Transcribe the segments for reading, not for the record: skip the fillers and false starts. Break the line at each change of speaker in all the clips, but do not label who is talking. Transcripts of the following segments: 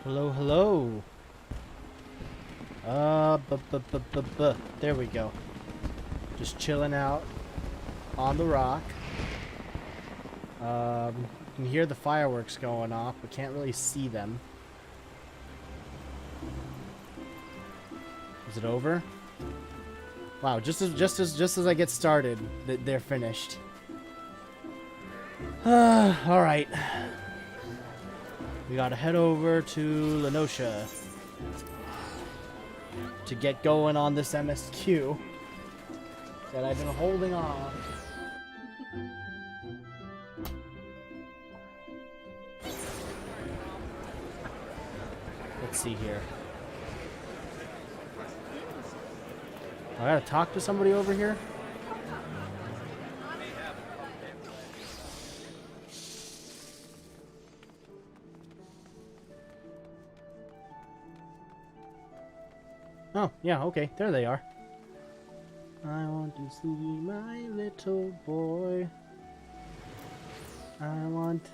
Hello, hello. There we go. Just chilling out on the rock. You can hear the fireworks going off, but can't really see them. Is it over? Wow, just as I get started, they're finished. All right. We gotta head over to Lenosha to get going on this MSQ that I've been holding on. Let's see here. I gotta talk to somebody over here? Oh, yeah, okay. There they are. I want to see my little boy. I want...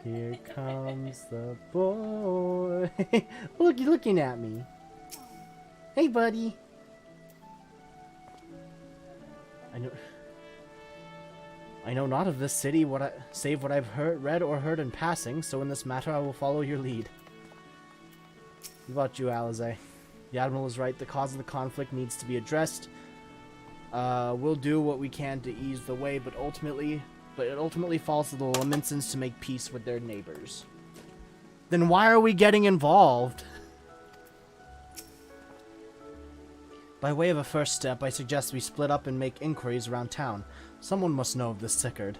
Here comes the boy. Look, you're looking at me. Hey, buddy. I know not of this city save what I've read or heard in passing, so in this matter I will follow your lead. What about you, Alize? The Admiral is right, the cause of the conflict needs to be addressed. We'll do what we can to ease the way, but it ultimately falls to the Laminsons to make peace with their neighbors. Then why are we getting involved? By way of a first step, I suggest we split up and make inquiries around town. Someone must know of this Sickard.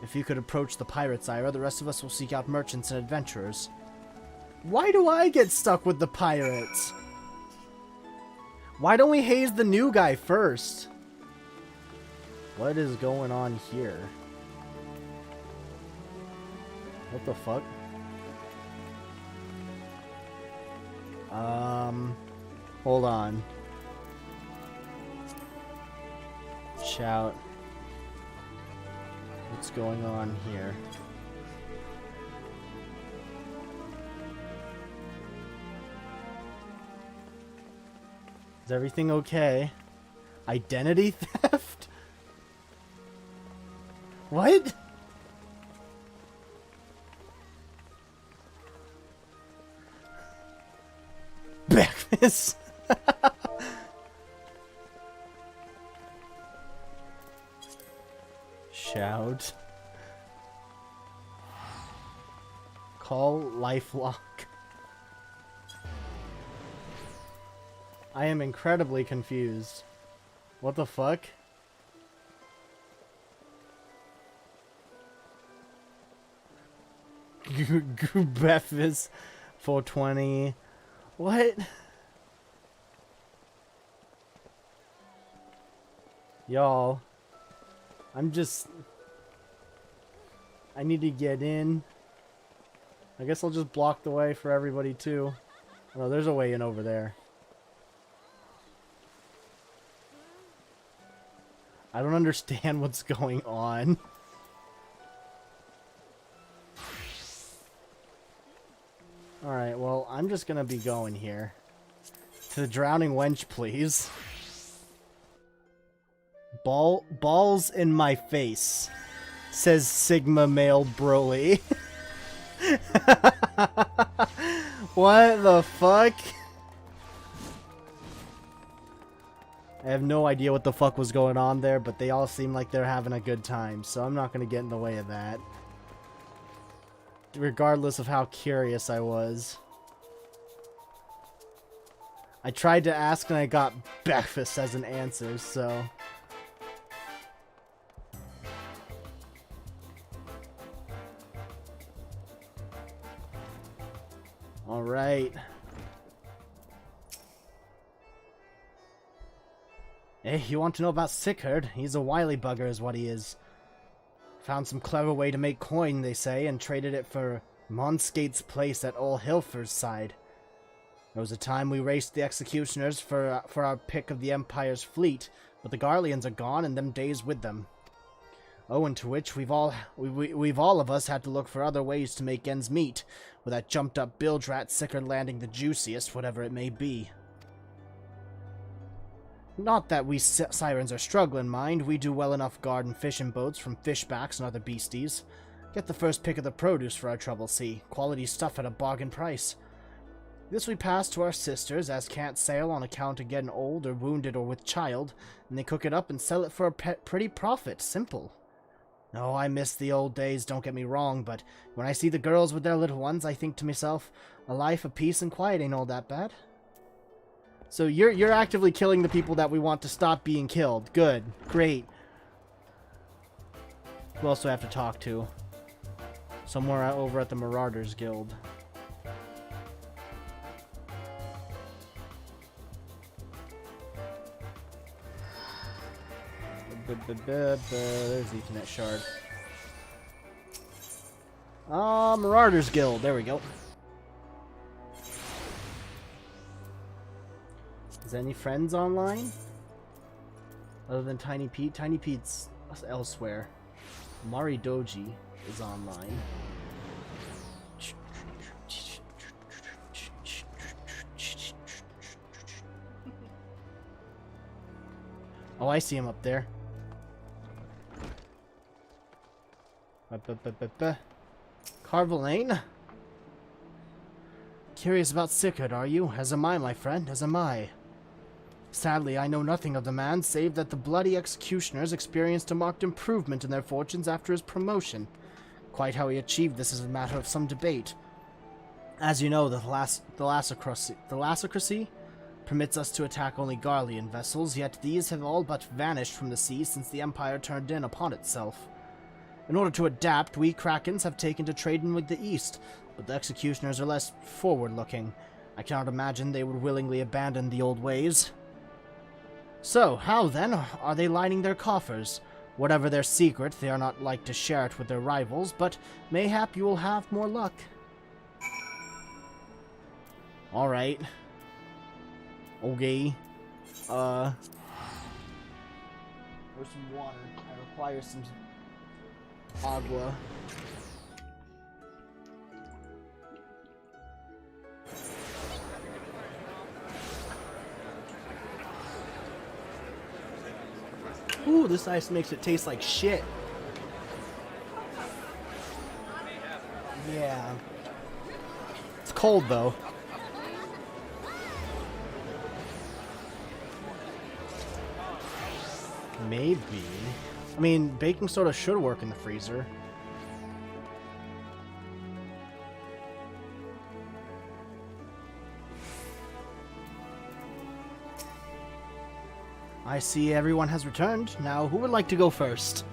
If you could approach the pirates, Ira, the rest of us will seek out merchants and adventurers. Why do I get stuck with the pirates? Why don't we haze the new guy first? What is going on here? What the fuck? Hold on. Shout. What's going on here? Is everything okay? Identity theft? What? Breakfast. Shout. Call lifelock. I am incredibly confused. What the fuck? Breakfast 420. What? Y'all. I need to get in. I guess I'll just block the way for everybody too. Oh, there's a way in over there. I don't understand what's going on. Alright, well, I'm just gonna be going here. To the drowning wench, please. Balls in my face, says Sigma Male Broly. What the fuck? I have no idea what the fuck was going on there, but they all seem like they're having a good time, so I'm not gonna get in the way of that. Regardless of how curious I was. I tried to ask and I got breakfast as an answer, so... Alright. Hey, you want to know about Sickard? He's a wily bugger is what he is. Found some clever way to make coin, they say, and traded it for Monskate's place at Old Headfirst side. There was a time we raced the executioners for our pick of the Empire's fleet, but the Garleans are gone and them days with them. Owing to which we've all of us had to look for other ways to make ends meet. with that jumped-up bilge rat Sickard landing the juiciest, whatever it may be. Not that we sirens are struggling, mind. We do well enough guarding fishing boats from fishbacks and other beasties. Get the first pick of the produce for our trouble, see. Quality stuff at a bargain price. This we pass to our sisters, as can't sail on account of getting old or wounded or with child, and they cook it up and sell it for a pretty profit. Simple. Oh, I miss the old days, don't get me wrong, but when I see the girls with their little ones, I think to myself, a life of peace and quiet ain't all that bad. So you're actively killing the people that we want to stop being killed. Good. Great. Who else do I have to talk to? Somewhere over at the Marauders Guild. There's the Ethernet shard. Marauders Guild. There we go. Is there any friends online? Other than Tiny Pete? Tiny Pete's elsewhere. Mari Doji is online. Oh, I see him up there. Carvalane? Curious about Sickard, are you? As am I, my friend, as am I. Sadly, I know nothing of the man, save that the bloody executioners experienced a marked improvement in their fortunes after his promotion. Quite how he achieved this is a matter of some debate. As you know, the Lassocracy permits us to attack only Garlean vessels, yet these have all but vanished from the sea since the Empire turned in upon itself. In order to adapt, we Krakens have taken to trading with the East, but the executioners are less forward-looking. I cannot imagine they would willingly abandon the old ways. So, how then are they lining their coffers? Whatever their secret, they are not like to share it with their rivals, but mayhap you will have more luck. Alright. Okay. Where's some water? I require some agua. Ooh, this ice makes it taste like shit. Yeah. It's cold though. Maybe. I mean, baking soda should work in the freezer. I see everyone has returned. Now, who would like to go first?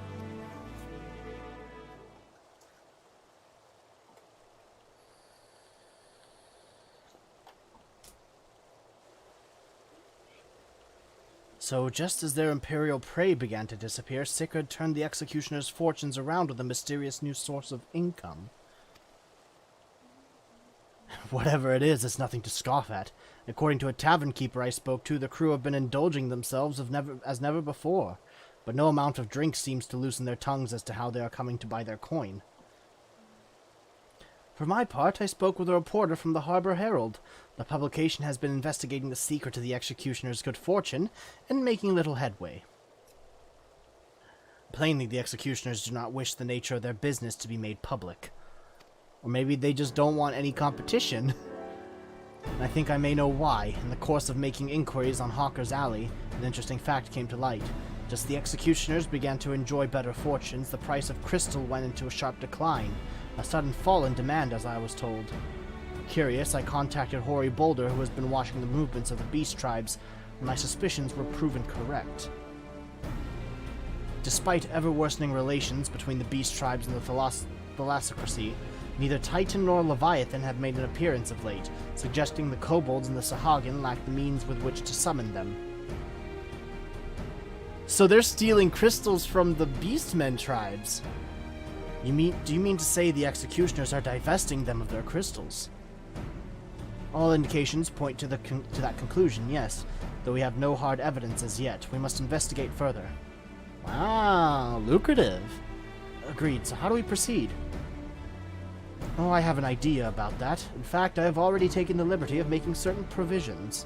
So, just as their imperial prey began to disappear, Sickard turned the executioner's fortunes around with a mysterious new source of income. Whatever it is, it's nothing to scoff at. According to a tavern keeper I spoke to, the crew have been indulging themselves as never before, but no amount of drink seems to loosen their tongues as to how they are coming to buy their coin. For my part, I spoke with a reporter from the Harbor Herald. The publication has been investigating the secret of the executioner's good fortune and making little headway. Plainly, the executioners do not wish the nature of their business to be made public. Or maybe they just don't want any competition. And I think I may know why. In the course of making inquiries on Hawker's Alley, an interesting fact came to light. Just as the executioners began to enjoy better fortunes, the price of crystal went into a sharp decline. A sudden fall in demand, as I was told. Curious, I contacted Hoary Boulder, who has been watching the movements of the beast tribes, and my suspicions were proven correct. Despite ever-worsening relations between the beast tribes and the Thalassocracy, neither Titan nor Leviathan have made an appearance of late, suggesting the kobolds and the Sahagin lack the means with which to summon them. So they're stealing crystals from the Beastmen tribes. Do you mean to say the executioners are divesting them of their crystals? All indications point to that conclusion, yes, though we have no hard evidence as yet. We must investigate further. Wow, lucrative. Agreed, so how do we proceed? Oh, I have an idea about that. In fact, I have already taken the liberty of making certain provisions.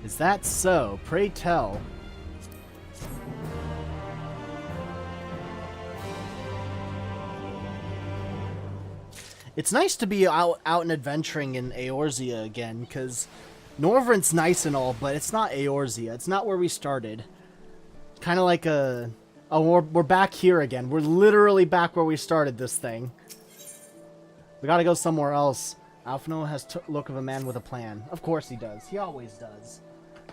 Is that so? Pray tell. It's nice to be out and adventuring in Eorzea again, because Norvrent's nice and all, but it's not Eorzea. It's not where we started. Kind of like a... Oh, we're back here again. We're literally back where we started this thing. We gotta go somewhere else. Alphino has look of a man with a plan. Of course he does. He always does.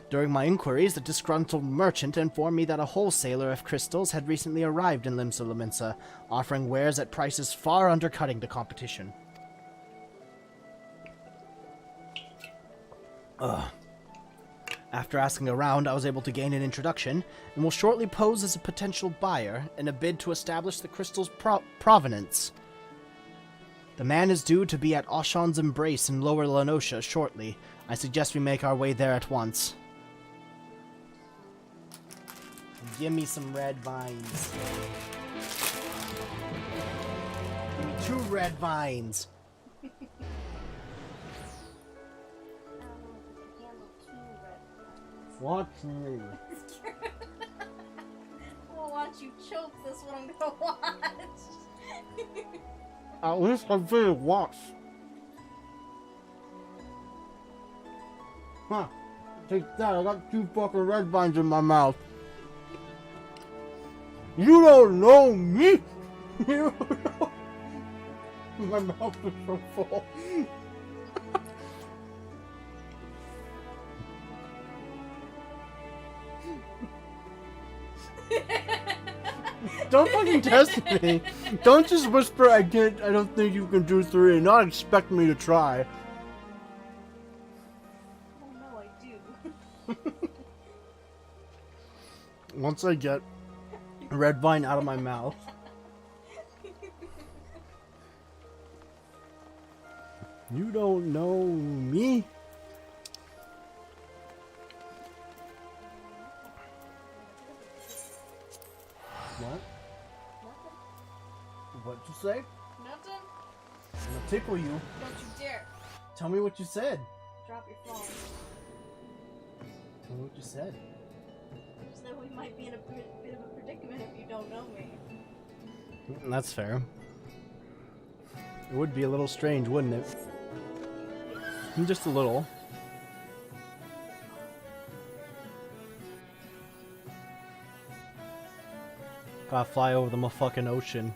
During my inquiries, the disgruntled merchant informed me that a wholesaler of crystals had recently arrived in Limsa Lominsa, offering wares at prices far undercutting the competition. After asking around, I was able to gain an introduction, and will shortly pose as a potential buyer in a bid to establish the crystal's provenance. The man is due to be at Oshan's Embrace in Lower Lenosha shortly. I suggest we make our way there at once. Give me some red vines. Give me 2 red vines. Watch me.
Well, watch you choke this one, I'm gonna watch.
At least I did it once. Huh. Take that, I got 2 fucking red vines in my mouth. You don't know me! You don't know. My mouth is so full. Don't fucking test me. Don't just whisper I don't think you can do 3 and not expect me to try.
Oh no, I do.
Once I get red vine out of my mouth. You don't know me. What?
Nothing.
What'd you say?
Nothing.
I'm gonna tickle you.
Don't you dare.
Tell me what you said.
Drop your phone.
Tell me what you said.
So that we might be in a bit of a predicament if you don't know me.
That's fair. It would be a little strange, wouldn't it? Just a little. Gotta fly over the motherfucking ocean.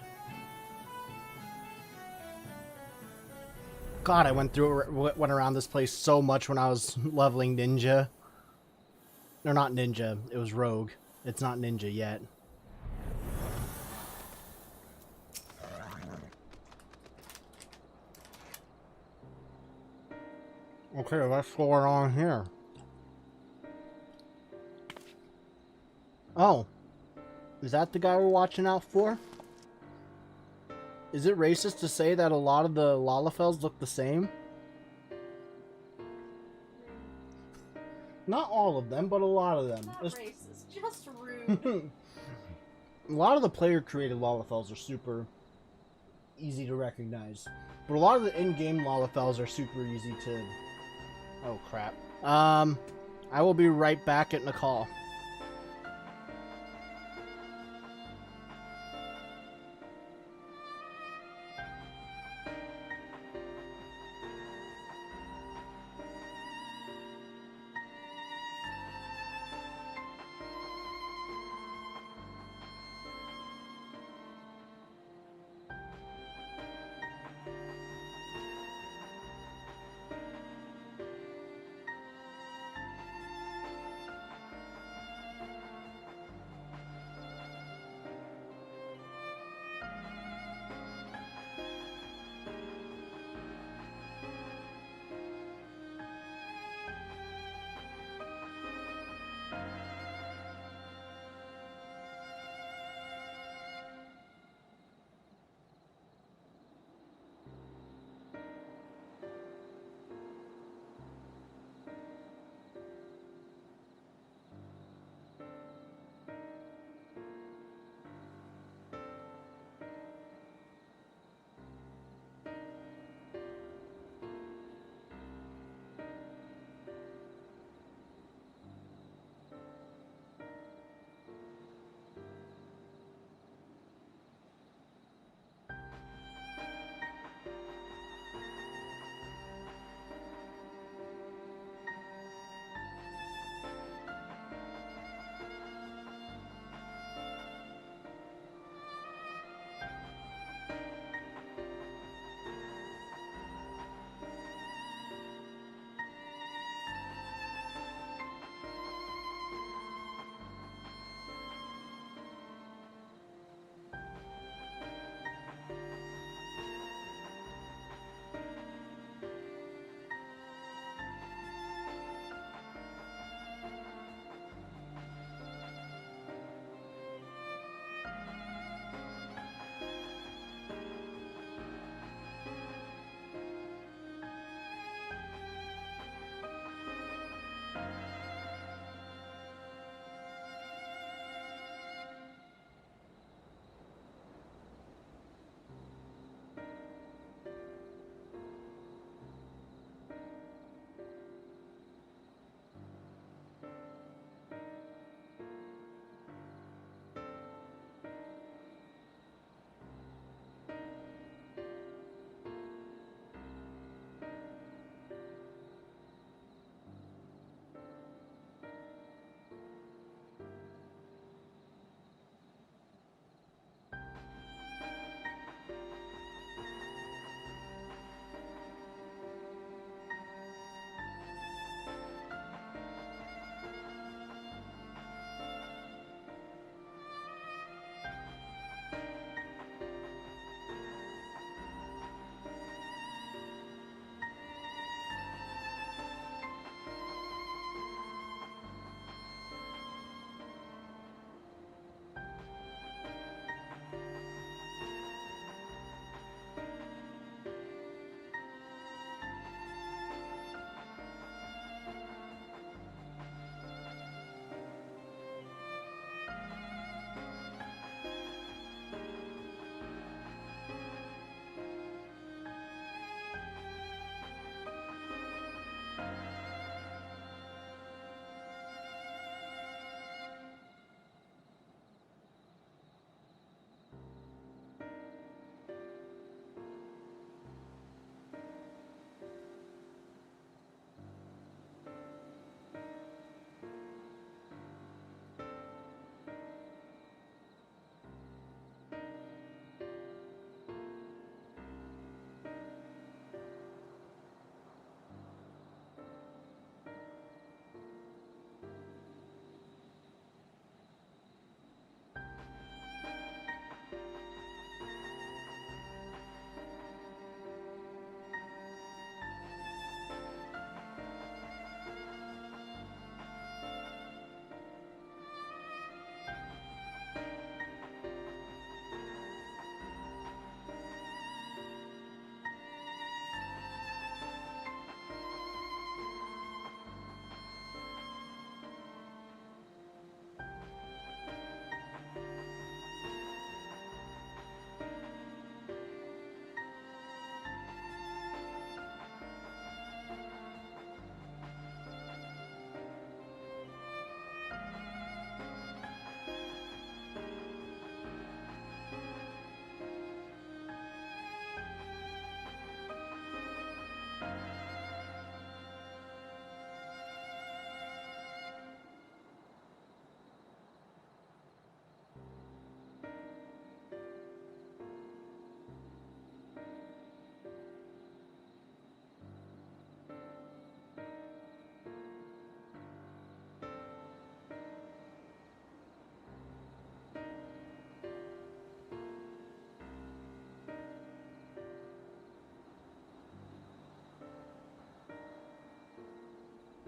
God, I went around this place so much when I was leveling ninja. Or not ninja, it was rogue. It's not ninja yet. Okay, let's go on here. Oh. Is that the guy we're watching out for? Is it racist to say that a lot of the Lalafels look the same? Not all of them, but a lot of them.
Not racist, just rude.
A lot of the player-created Lalafels are super easy to recognize. But a lot of the in-game Lalafels are super easy to... Oh, crap. I will be right back at Nakal.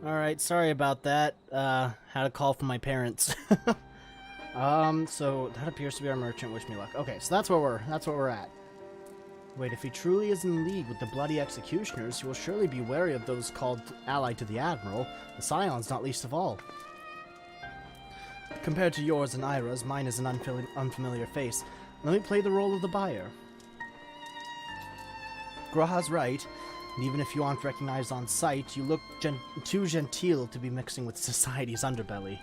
Alright, sorry about that. Had a call from my parents. So that appears to be our merchant. Wish me luck. Okay, so that's where we're at. Wait, if he truly is in league with the bloody executioners, he will surely be wary of those called allied to the Admiral, the Scions not least of all. Compared to yours and Ira's, mine is an unfamiliar face. Let me play the role of the buyer. Graha's right, and even if you aren't recognized on sight, you look too genteel to be mixing with society's underbelly.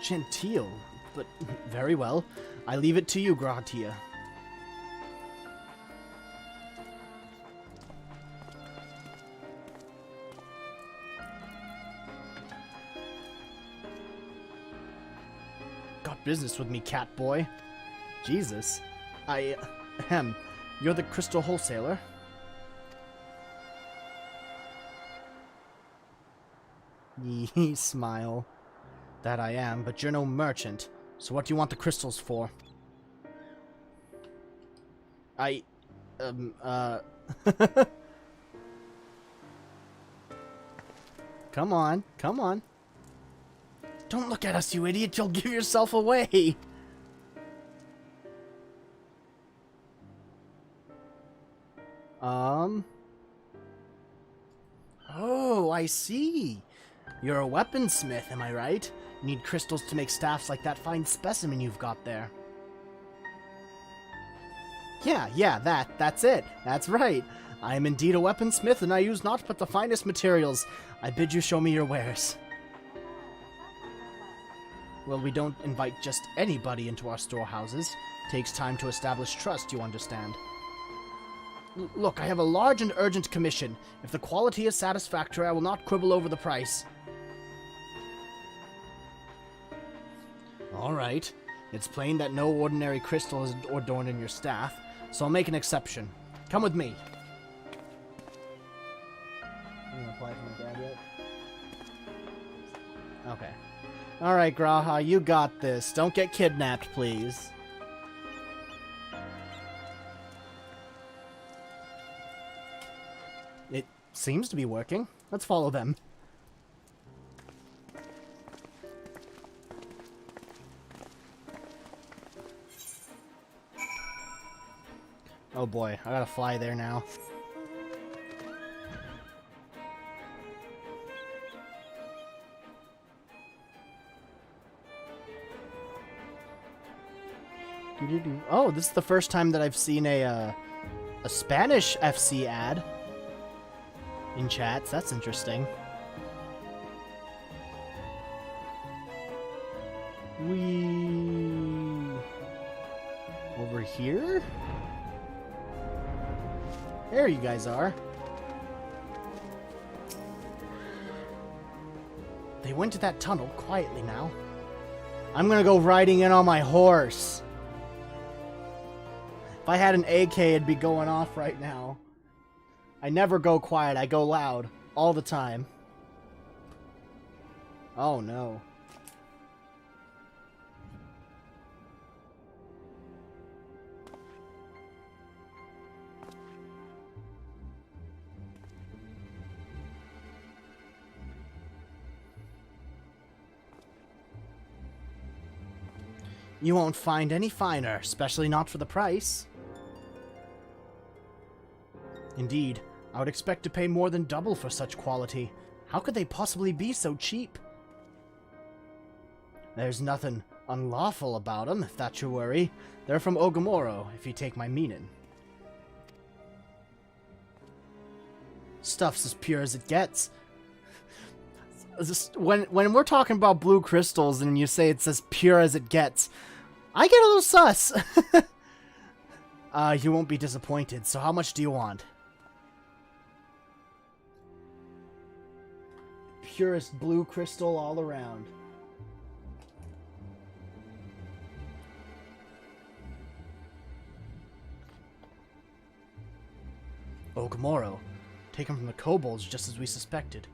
Genteel? But very well. I leave it to you, Grahatia. Got business with me, cat boy. Jesus. You're the crystal wholesaler? Yee, smile. That I am, but you're no merchant. So what do you want the crystals for? Come on, come on. Don't look at us, you idiot. You'll give yourself away. Oh, I see. You're a weaponsmith, am I right? You need crystals to make staffs like that fine specimen you've got there. Yeah, that's it. That's right. I am indeed a weaponsmith, and I use naught but the finest materials. I bid you show me your wares. Well, we don't invite just anybody into our storehouses. Takes time to establish trust, you understand. Look, I have a large and urgent commission. If the quality is satisfactory, I will not quibble over the price. Alright. It's plain that no ordinary crystal is adorned in your staff, so I'll make an exception. Come with me. You gonna apply for my dad yet? Okay. Alright, Graha, you got this. Don't get kidnapped, please. It seems to be working. Let's follow them. Oh boy, I gotta fly there now. Oh, this is the first time that I've seen a Spanish FC ad in chats. That's interesting. Over here? There you guys are. They went to that tunnel quietly now. I'm gonna go riding in on my horse. If I had an AK, it'd be going off right now. I never go quiet, I go loud. All the time. Oh no. You won't find any finer, especially not for the price. Indeed, I would expect to pay more than double for such quality. How could they possibly be so cheap? There's nothing unlawful about them, if that's your worry. They're from Ogamoro, if you take my meaning. Stuff's as pure as it gets. When we're talking about blue crystals and you say it's as pure as it gets, I get a little sus. You won't be disappointed, so how much do you want? Purest blue crystal all around. Ogamoro. Taken from the kobolds just as we suspected.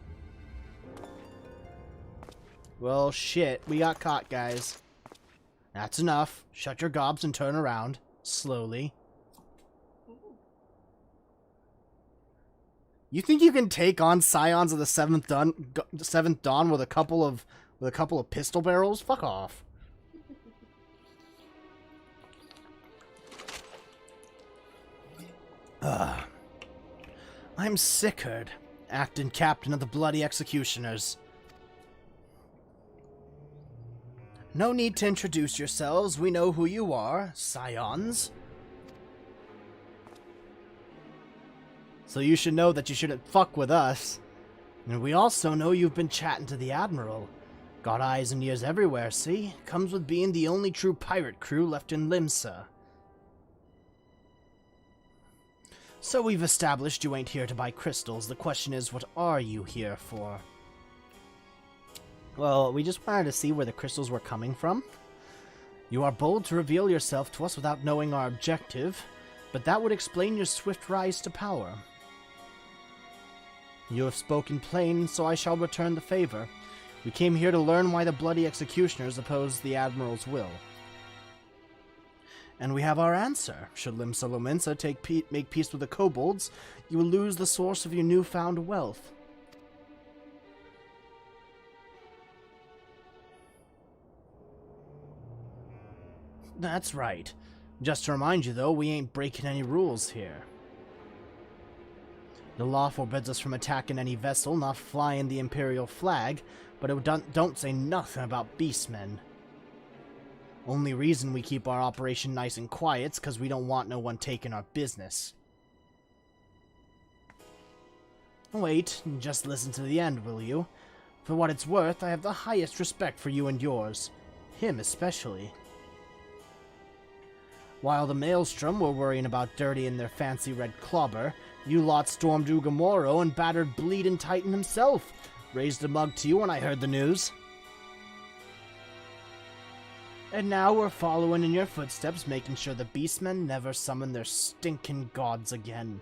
Well, shit. We got caught, guys. That's enough. Shut your gobs and turn around. Slowly. You think you can take on Scions of the Seventh Dawn with a couple of pistol barrels? Fuck off. I'm Sickard, acting captain of the Bloody Executioners. No need to introduce yourselves. We know who you are, Scions. So you should know that you shouldn't fuck with us. And we also know you've been chatting to the Admiral. Got eyes and ears everywhere, see? Comes with being the only true pirate crew left in Limsa. So we've established you ain't here to buy crystals. The question is, what are you here for? Well, we just wanted to see where the crystals were coming from. You are bold to reveal yourself to us without knowing our objective, but that would explain your swift rise to power. You have spoken plain, so I shall return the favor. We came here to learn why the Bloody Executioners oppose the Admiral's will. And we have our answer. Should Limsa Lominsa make peace with the kobolds, you will lose the source of your newfound wealth. That's right. Just to remind you, though, we ain't breaking any rules here. The law forbids us from attacking any vessel, not flying the Imperial flag, but it don't say nothing about beastmen. Only reason we keep our operation nice and quiet's because we don't want no one taking our business. Wait, just listen to the end, will you? For what it's worth, I have the highest respect for you and yours. Him especially. While the Maelstrom were worrying about dirtying their fancy red clobber, you lot stormed Ugamoro and battered Bleeding Titan himself. Raised a mug to you when I heard the news. And now we're following in your footsteps, making sure the beastmen never summon their stinking gods again.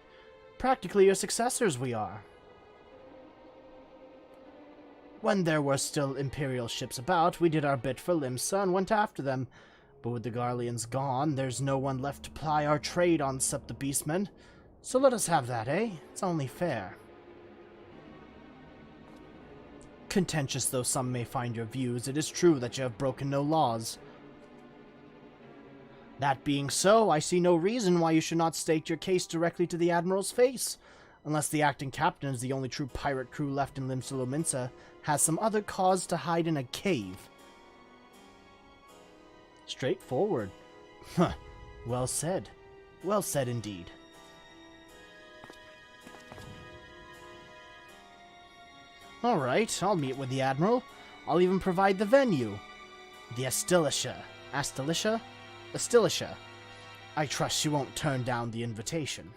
Practically your successors we are. When there were still Imperial ships about, we did our bit for Limsa and went after them. But with the Garleans gone, there's no one left to ply our trade on except the beastmen. So let us have that, eh? It's only fair. Contentious though some may find your views, it is true that you have broken no laws. That being so, I see no reason why you should not state your case directly to the Admiral's face. Unless the acting captain is the only true pirate crew left in Limsa Lominsa, has some other cause to hide in a cave. Straightforward. Huh. Well said. Well said indeed. Alright, I'll meet with the Admiral. I'll even provide the venue. The Astilisha. Astilisha? Astilisha. I trust you won't turn down the invitation.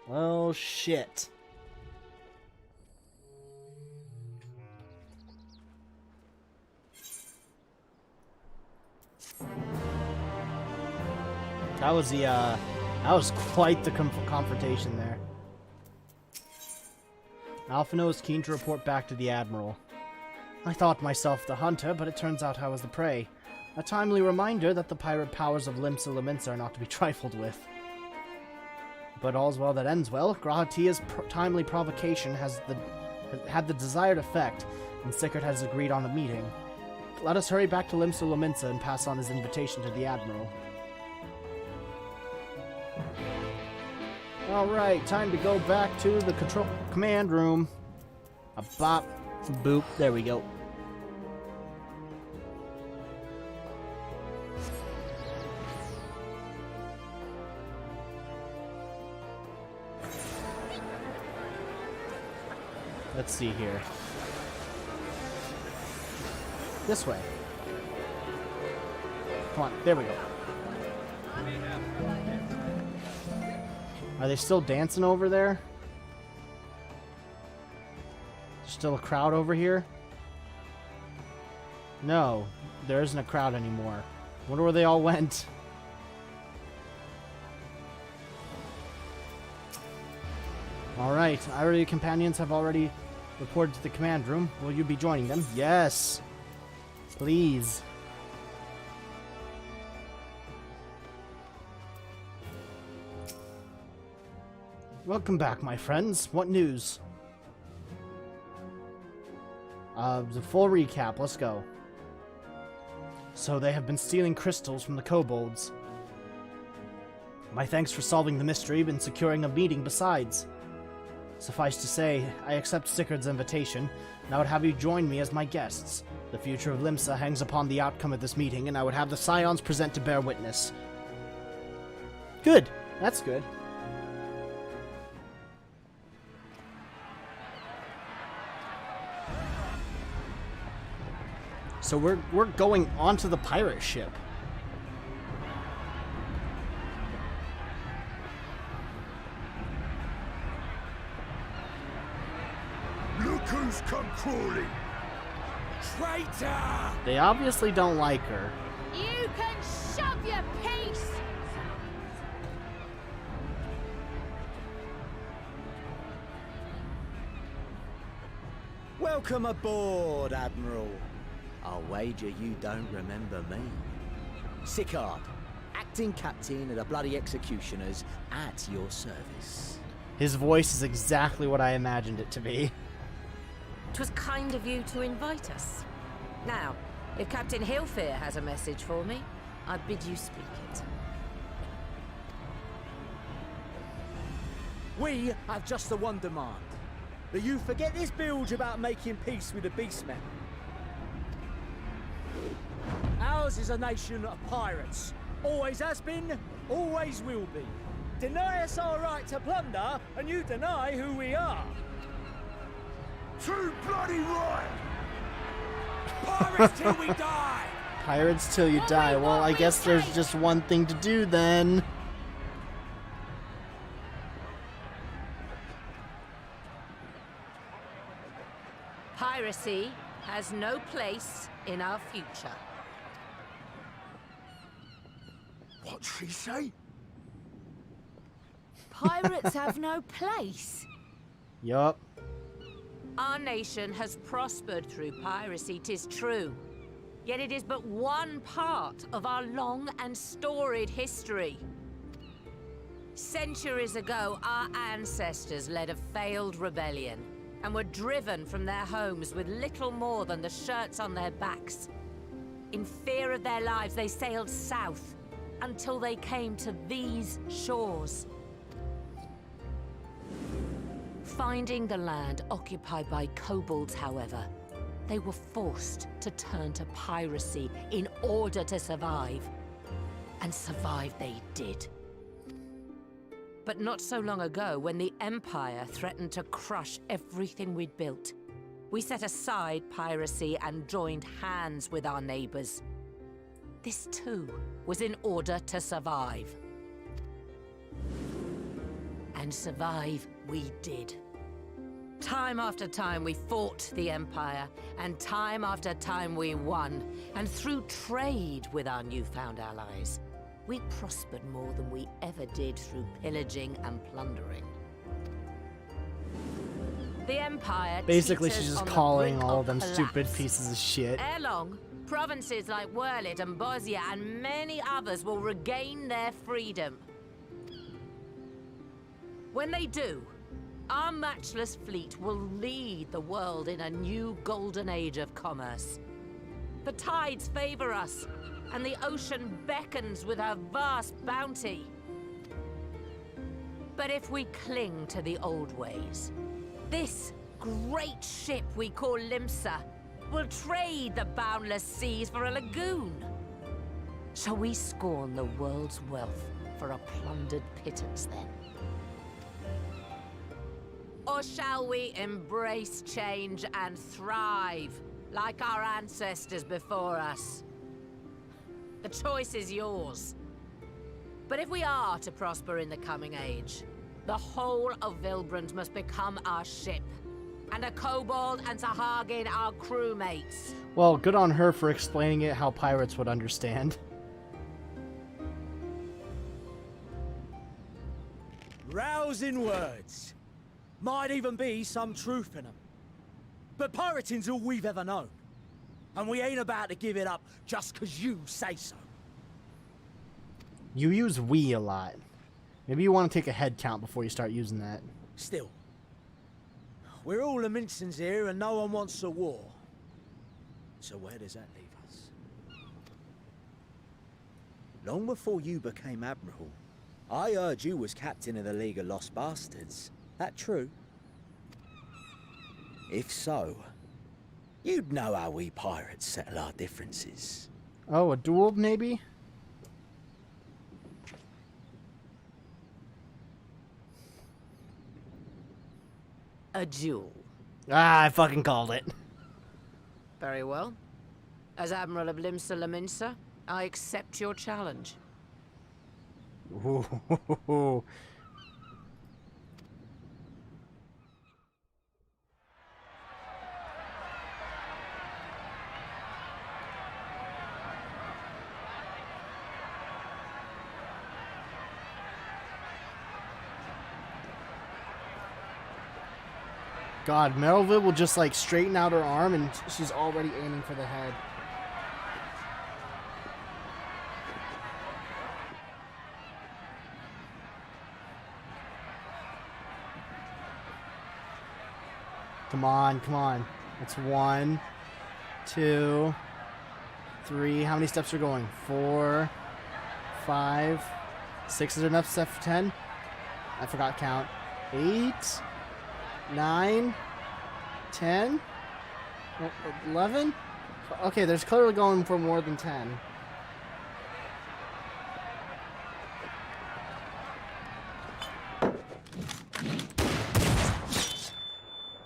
Oh, shit. That was quite the confrontation there. Alphino is keen to report back to the Admiral. I thought myself the hunter, but it turns out I was the prey. A timely reminder that the pirate powers of Limsa Lominsa are not to be trifled with. But all's well that ends well. Grahatia's timely provocation had the desired effect, and Sickard has agreed on a meeting. Let us hurry back to Limsa Lominsa and pass on his invitation to the Admiral. Alright, time to go back to the command room. A bop, a boop, there we go. Let's see here. This way. Come on, there we go. Are they still dancing over there? Still a crowd over here? No, there isn't a crowd anymore. Wonder where they all went. Alright, our companions have already reported to the command room. Will you be joining them? Yes! Please. Welcome back, my friends. What news? The full recap. Let's go. So they have been stealing crystals from the kobolds. My thanks for solving the mystery and securing a meeting besides. Suffice to say, I accept Stickard's invitation, and I would have you join me as my guests. The future of Limsa hangs upon the outcome of this meeting, and I would have the Scions present to bear witness. Good. That's good. So we're going onto the pirate ship.
Look who's come crawling! Traitor!
They obviously don't like her.
You can shove your piece!
Welcome aboard, Admiral. I'll wager you don't remember me. Sickard, acting captain of the bloody executioners, at your service.
His voice is exactly what I imagined it to be.
'Twas kind of you to invite us. Now, if Captain Hillfear has a message for me, I bid you speak it.
We have just the one demand. That you forget this bilge about making peace with the beastmen. Ours is a nation of pirates. Always has been, always will be. Deny us our right to plunder, and you deny who we are.
Too bloody right!
Pirates till we die!
Pirates till you die. Well, I guess there's just one thing to do then.
Piracy has no place in our future.
What'd she say?
Pirates have no place.
Yup.
Our nation has prospered through piracy, 'tis true. Yet it is but one part of our long and storied history. Centuries ago, our ancestors led a failed rebellion and were driven from their homes with little more than the shirts on their backs. In fear of their lives, they sailed south until they came to these shores. Finding the land occupied by kobolds, however, they were forced to turn to piracy in order to survive. And survive they did. But not so long ago, when the Empire threatened to crush everything we'd built, we set aside piracy and joined hands with our neighbors. This too was in order to survive. And survive we did. Time after time we fought the Empire, and time after time we won. And through trade with our newfound allies, we prospered more than we ever did through pillaging and plundering. The Empire
Basically,
cheats
she's
us
just
on the
calling
brink
all
of
of them stupid
collapse.
pieces of shit.
Ere long, provinces like Wurlit and Bosnia and many others will regain their freedom. When they do, our matchless fleet will lead the world in a new golden age of commerce. The tides favor us, and the ocean beckons with her vast bounty. But if we cling to the old ways, this great ship we call Limsa will trade the boundless seas for a lagoon. Shall we scorn the world's wealth for a plundered pittance then? Or shall we embrace change and thrive like our ancestors before us? The choice is yours. But if we are to prosper in the coming age, the whole of Vilbrand must become our ship, and a kobold and Sahagin our crewmates.
Well, good on her for explaining it how pirates would understand.
Rousing words. Might even be some truth in them. But pirating's all we've ever known. And we ain't about to give it up just 'cause you say so.
You use we a lot. Maybe you want to take a head count before you start using that.
Still, we're all the Mincins here and no one wants a war. So where does that leave us? Long before you became Admiral, I heard you was captain of the League of Lost Bastards. That true? If so, you'd know how we pirates settle our differences.
Oh, a duel, maybe?
A duel.
Ah, I fucking called it.
Very well. As Admiral of Limsa Laminsa, I accept your challenge.
Ooh. God, Melville will just like straighten out her arm and she's already aiming for the head. Come on, come on. That's 1, 2, 3. How many steps are going? 4, 5, 6 is enough step for 10? I forgot count. 8, 9, 10, 11? Okay, there's clearly going for more than 10.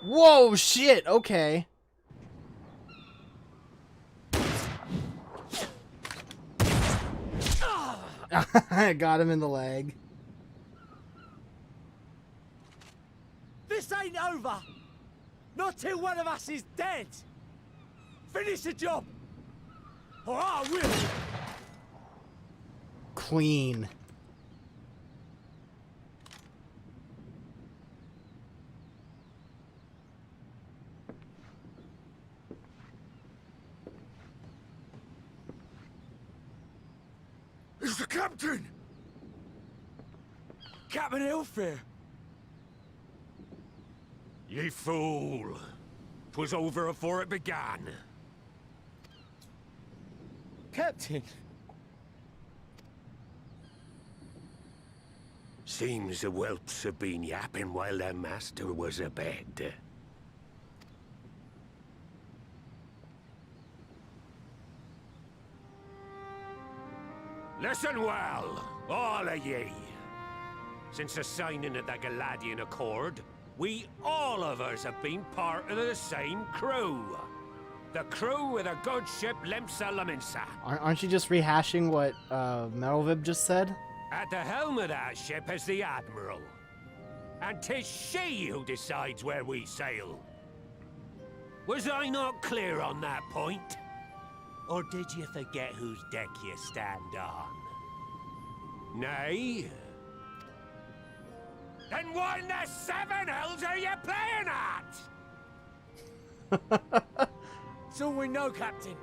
Whoa, shit, okay. I got him in the leg.
This ain't over! Not till one of us is dead! Finish the job! Or I will!
Clean.
It's the captain!
Captain Ilfir!
Ye fool! 'Twas over afore it began.
Captain!
Seems the whelps have been yapping while their master was abed. Listen well, all of ye. Since the signing of the Galadian Accord, we all of us have been part of the same crew. The crew of the good ship Limsa Laminsa.
Aren't you just rehashing what Melvib just said?
At the helm of that ship is the Admiral. And 'tis she who decides where we sail. Was I not clear on that point? Or did you forget whose deck you stand on? Nay? Then what in the 7 hells are you playing at?
It's all we know, Captain.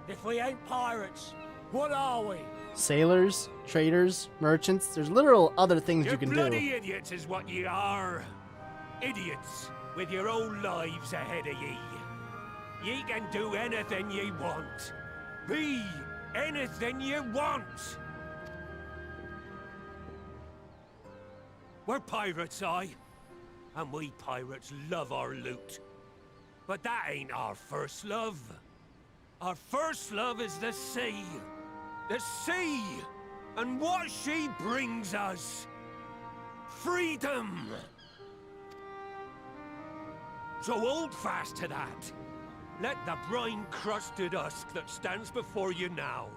If we ain't pirates, what are we?
Sailors, traders, merchants. There's literal other things you can
bloody
do.
idiots is what ye are. Idiots with your own lives ahead of ye. Ye can do anything ye want. Be anything ye want. We're pirates, aye. And we pirates love our loot. But that ain't our first love. Our first love is the sea. The sea! And what she brings us. Freedom! So hold fast to that. Let the brine-crusted husk that stands before you now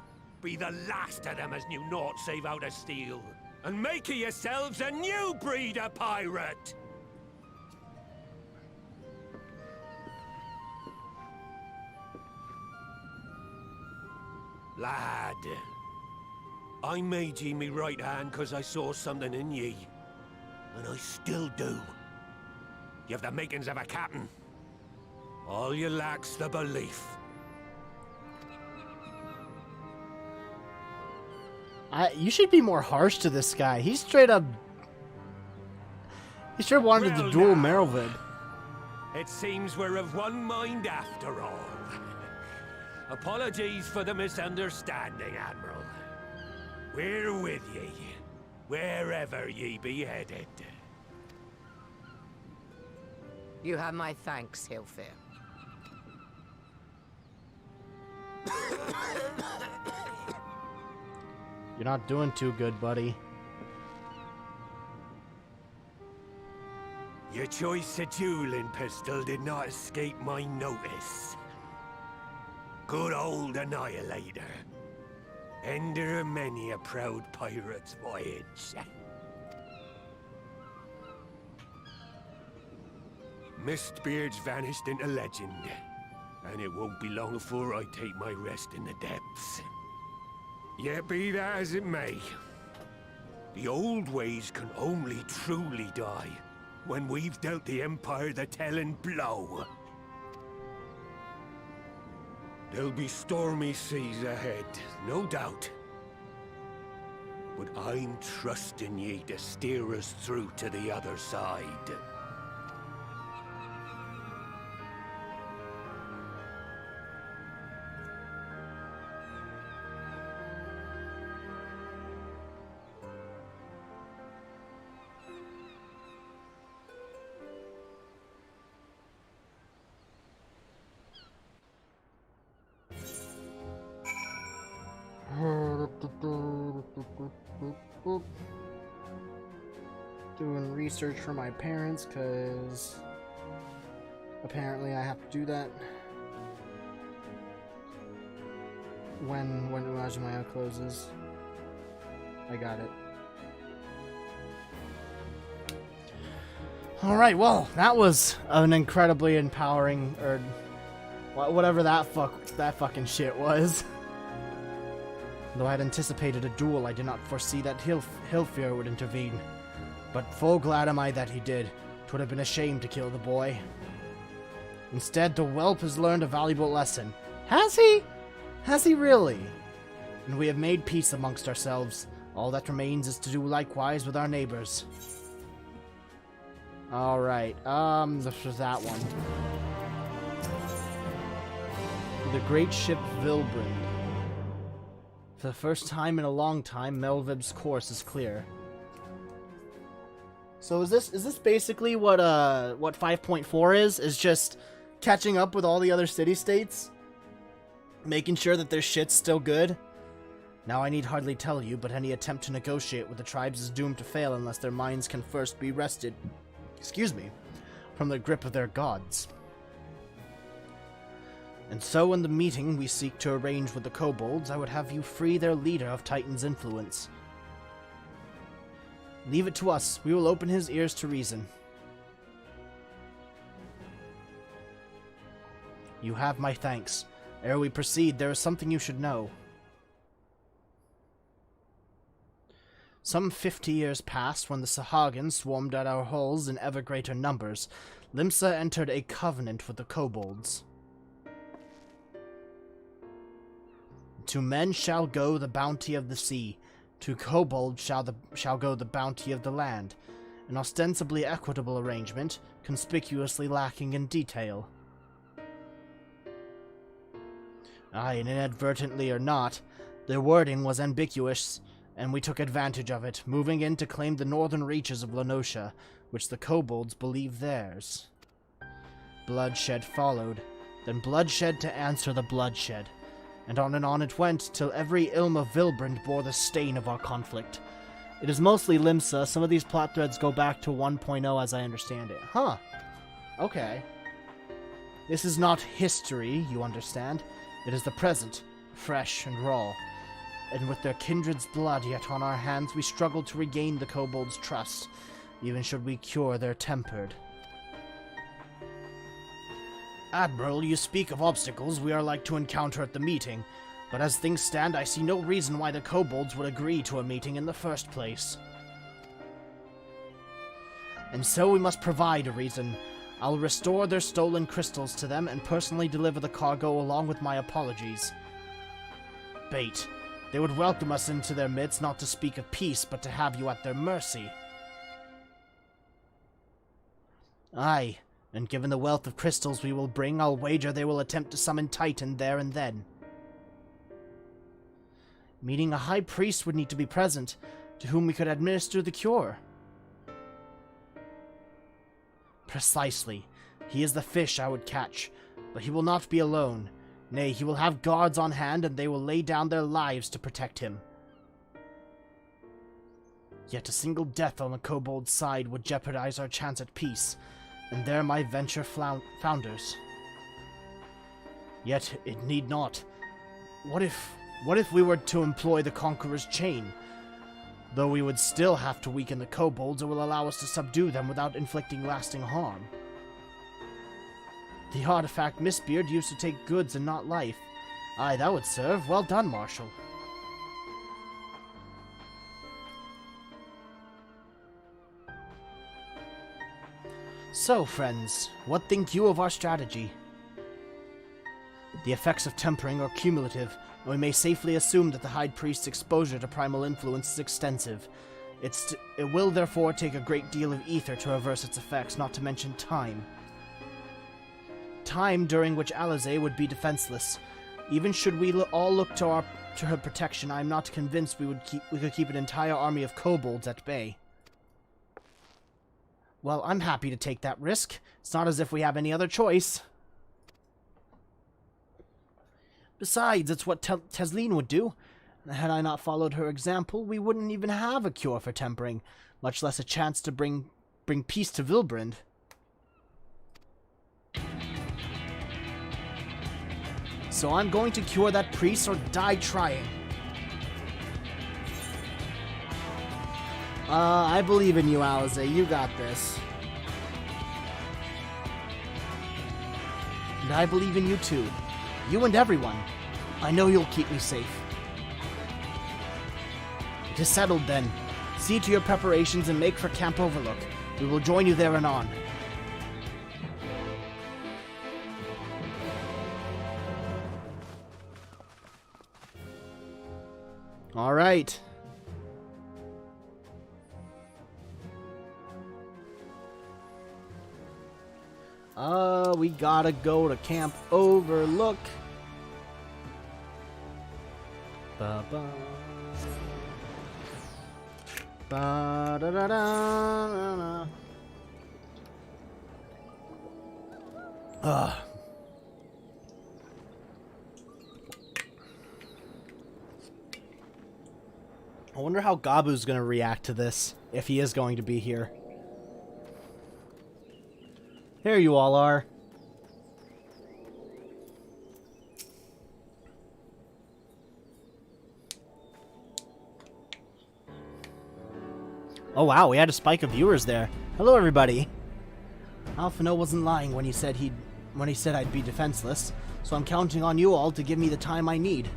be the last of them as knew naught save out of steel. And make of yourselves a new breed of pirate! Lad, I made ye me right hand cause I saw something in ye. And I still do. You have the makings of a captain. All you lack's the belief.
You should be more harsh to this guy. He straight up... He sure wanted to duel Merylvid.
It seems we're of one mind after all. Apologies for the misunderstanding, Admiral. We're with ye, wherever ye be headed.
You have my thanks, Hilfir.
You're not doing too good, buddy.
Your choice of dueling pistol did not escape my notice. Good old Annihilator. Ender of many a proud pirate's voyage. Mistbeard's vanished into legend, and it won't be long before I take my rest in the depths. Yet be that as it may, the old ways can only truly die when we've dealt the Empire the telling blow. There'll be stormy seas ahead, no doubt. But I'm trusting ye to steer us through to the other side.
Doing research for my parents, because apparently I have to do that when Uajimaya closes. I got it. Alright, well, that was an incredibly empowering, or whatever that fucking shit was. Though I had anticipated a duel, I did not foresee that Hilfir would intervene. But full glad am I that he did. 'Twould have been a shame to kill the boy. Instead, the whelp has learned a valuable lesson. Has he? Has he really? And we have made peace amongst ourselves. All that remains is to do likewise with our neighbors. Alright, this was that one. The great ship Vilbrand. For the first time in a long time, Melvib's course is clear. So is this basically what 5.4 is? Is just catching up with all the other city-states? Making sure that their shit's still good? Now I need hardly tell you, but any attempt to negotiate with the tribes is doomed to fail unless their minds can first be wrested, from the grip of their gods. And so in the meeting we seek to arrange with the kobolds, I would have you free their leader of Titan's influence. Leave it to us. We will open his ears to reason. You have my thanks. Ere we proceed, there is something you should know. Some 50 years past, when the Sahagins swarmed at our halls in ever greater numbers, Limsa entered a covenant with the kobolds. To men shall go the bounty of the sea, to kobolds shall go the bounty of the land, an ostensibly equitable arrangement, conspicuously lacking in detail. Aye, and inadvertently or not, their wording was ambiguous, and we took advantage of it, moving in to claim the northern reaches of Lenosha, which the kobolds believe theirs. Bloodshed followed, then bloodshed to answer the bloodshed. And on it went, till every ilm of Vilbrand bore the stain of our conflict. It is mostly Limsa. Some of these plot threads go back to 1.0 as I understand it. Huh. Okay. This is not history, you understand. It is the present, fresh and raw. And with their kindred's blood yet on our hands, we struggle to regain the kobolds' trust, even should we cure their tempered. Admiral, you speak of obstacles we are like to encounter at the meeting, but as things stand, I see no reason why the kobolds would agree to a meeting in the first place. And so we must provide a reason. I'll restore their stolen crystals to them and personally deliver the cargo along with my apologies. Bait. They would welcome us into their midst, not to speak of peace, but to have you at their mercy. Aye, and given the wealth of crystals we will bring, I'll wager they will attempt to summon Titan there and then. Meaning a high priest would need to be present, to whom we could administer the cure. Precisely. He is the fish I would catch, but he will not be alone. Nay, he will have guards on hand, and they will lay down their lives to protect him. Yet a single death on the kobold side would jeopardize our chance at peace, and there my venture founders. Yet it need not. What if we were to employ the Conqueror's chain? Though we would still have to weaken the kobolds, it will allow us to subdue them without inflicting lasting harm. The artifact Mistbeard used to take goods and not life. Aye, that would serve. Well done, Marshal. So, friends, what think you of our strategy? The effects of tempering are cumulative, and we may safely assume that the High Priest's exposure to primal influence is extensive. It will therefore take a great deal of ether to reverse its effects, not to mention time. Time during which Alize would be defenseless. Even should we all look to her protection, I am not convinced we could keep an entire army of kobolds at bay. Well, I'm happy to take that risk. It's not as if we have any other choice. Besides, it's what Tesleen would do. Had I not followed her example, we wouldn't even have a cure for tempering, much less a chance to bring peace to Vilbrand. So I'm going to cure that priest or die trying. I believe in you, Alize. You got this. And I believe in you too. You and everyone. I know you'll keep me safe. It is settled then. See to your preparations and make for Camp Overlook. We will join you there anon. Alright. We gotta go to Camp Overlook. Ba-ba. Ba-da-da-da-da-da. I wonder how Gabu's gonna react to this, if he is going to be here. Here you all are. Oh wow, we had a spike of viewers there. Hello everybody. Alphino wasn't lying when he said I'd be defenseless, so I'm counting on you all to give me the time I need.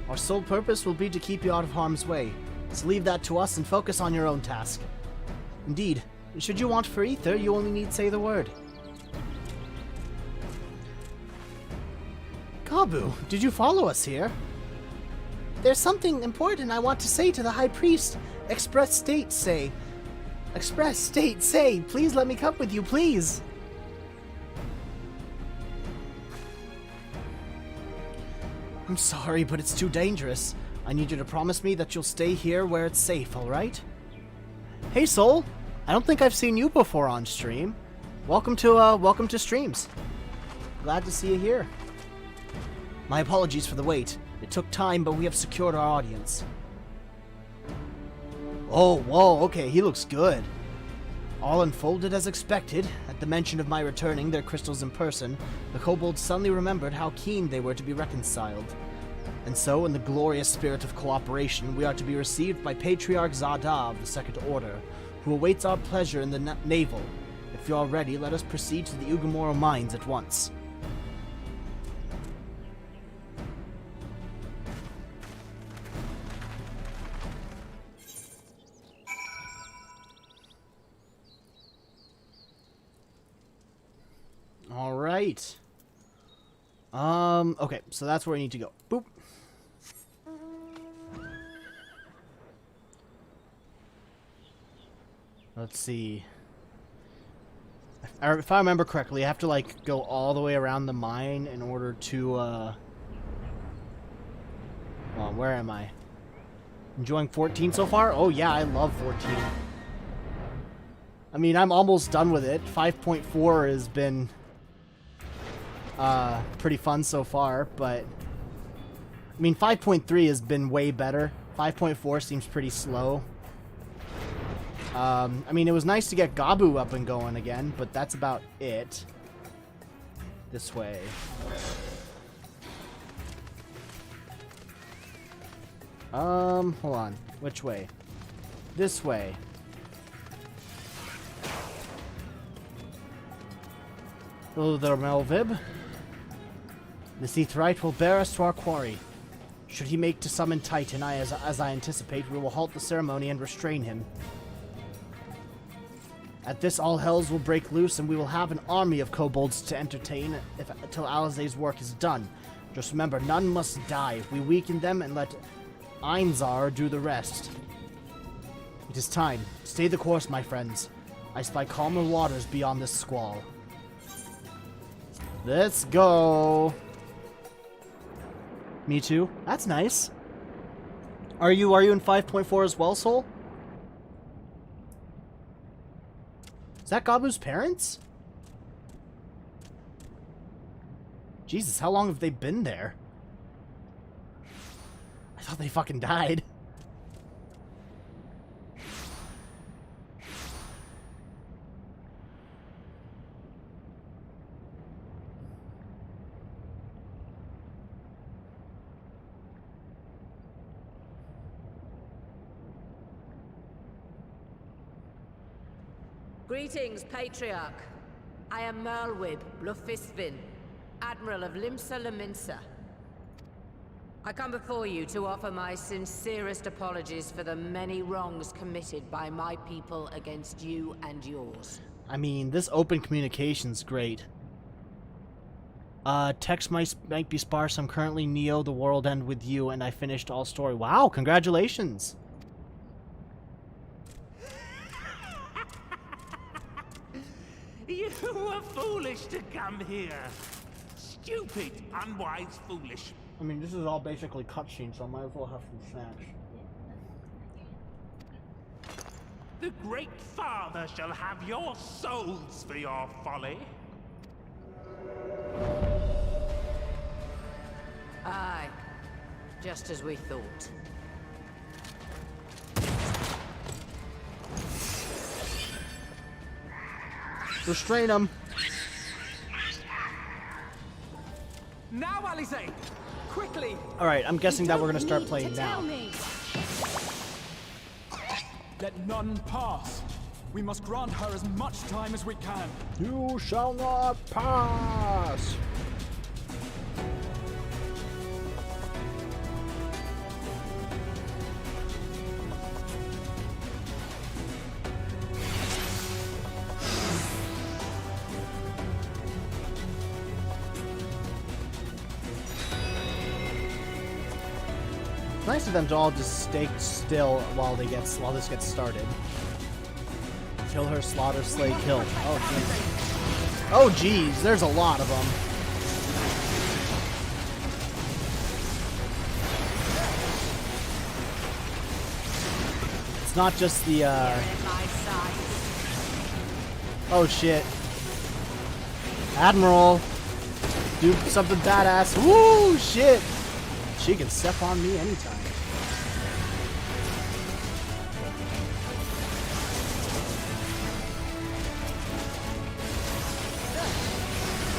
Our sole purpose will be to keep you out of harm's way, so leave that to us and focus on your own task. Indeed, should you want for ether, you only need say the word. Gabu, did you follow us here? There's something important I want to say to the High Priest. Express state, say. Please let me come with you, please. I'm sorry, but it's too dangerous. I need you to promise me that you'll stay here where it's safe, alright? Hey, Soul. I don't think I've seen you before on stream. Welcome to streams. Glad to see you here. My apologies for the wait. It took time, but we have secured our audience. Oh, whoa, okay, he looks good. All unfolded as expected. At the mention of my returning their crystals in person, the kobolds suddenly remembered how keen they were to be reconciled. And so, in the glorious spirit of cooperation, we are to be received by Patriarch Zada of the Second Order, who awaits our pleasure in the navel. If you are ready, let us proceed to the Ugamoro mines at once. Alright. Okay, so that's where we need to go. Boop. Let's see. If I remember correctly, I have to, like, go all the way around the mine in order to, Well, where am I? Enjoying 14 so far? Oh, yeah, I love 14. I mean, I'm almost done with it. 5.4 has been, pretty fun so far, but... I mean, 5.3 has been way better. 5.4 seems pretty slow. I mean, it was nice to get Gabu up and going again, but that's about it. This way. Hold on. Which way? This way. Hello there, Melvib. This Aetherite will bear us to our quarry. Should he make to summon Titan, as I anticipate, we will halt the ceremony and restrain him. At this, all hells will break loose, and we will have an army of kobolds to entertain until Alizé's work is done. Just remember, none must die. We weaken them and let Einzar do the rest. It is time. Stay the course, my friends. I spy calmer waters beyond this squall. Let's go. Me too. That's nice. Are you in 5.4 as well, Soul? Is that Gabu's parents? Jesus, how long have they been there? I thought they fucking died.
Greetings, Patriarch. I am Merlwib Blufisvin, Admiral of Limsa Laminsa. I come before you to offer my sincerest apologies for the many wrongs committed by my people against you and yours.
I mean, this open communication's great. Text might be sparse. I'm currently Neo, the world end with you, and I finished all story. Wow, congratulations!
You were foolish to come here. Stupid, unwise, foolish.
I mean, this is all basically cutscenes, so I might as well have some snacks.
The Great Father shall have your souls for your folly.
Aye, just as we thought.
Restrain him.
Now, Alizé! Quickly!
Alright, I'm guessing that we're gonna start playing now.
Let none pass. We must grant her as much time as we can.
You shall not pass! Nice of them to all just stay still while this gets started. Kill her, slaughter, slay, kill. Oh jeez. Oh jeez, there's a lot of them. It's not just the Oh shit. Admiral, do something badass. Woo shit. She can step on me anytime.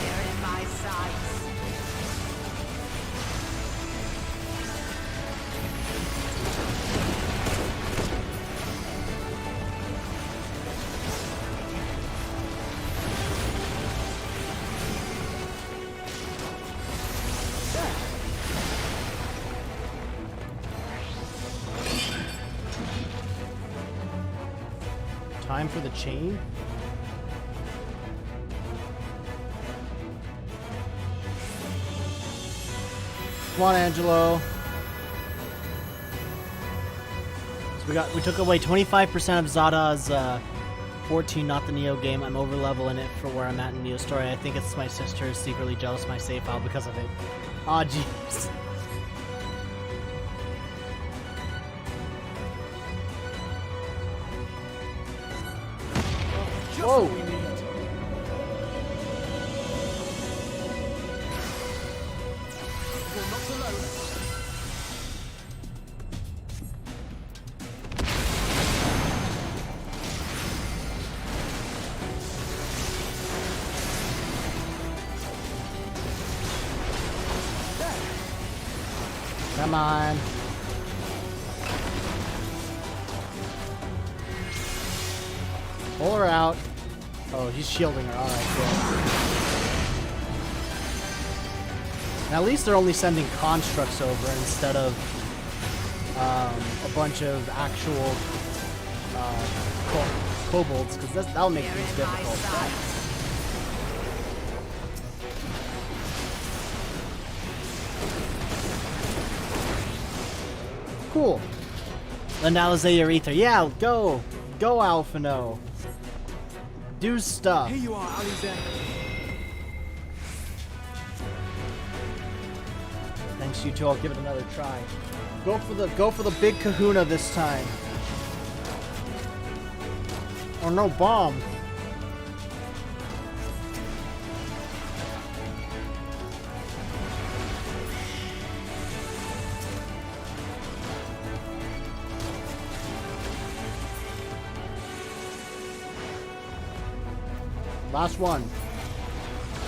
You're in my sights.
Time for the chain? Come on, Angelo. So we took away 25% of Zada's 14, not the Neo game. I'm over leveling it for where I'm at in Neo story. I think it's my sister is secretly jealous of my save file because of it. Aw, jeez. Whoa! Come on. Pull her out. Oh, he's shielding her. Alright, good. And at least they're only sending constructs over instead of a bunch of actual kobolds, because that'll make things difficult. Cool. Lend Alizé your ether. Yeah, go. Go, Alphino. Do stuff.
Here you are, Alizé.
Thanks, you two. I'll give it another try. Go for the big kahuna this time. Or no bomb. Last one.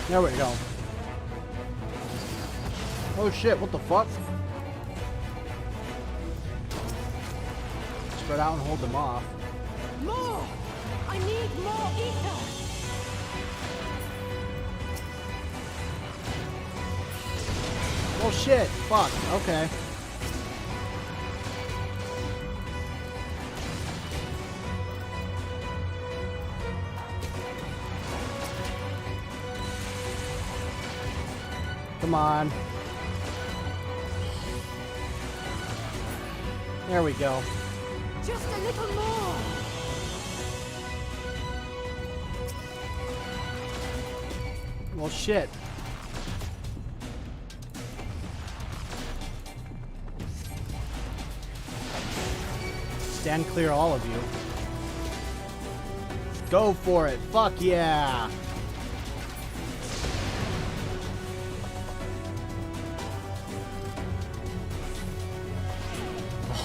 There we go. Oh shit, what the fuck? Spread out and hold them off.
More! I need more ether!
Oh shit, fuck, okay. Come on. There we go.
Just a little more!
Well, shit. Stand clear, all of you. Go for it. Fuck yeah.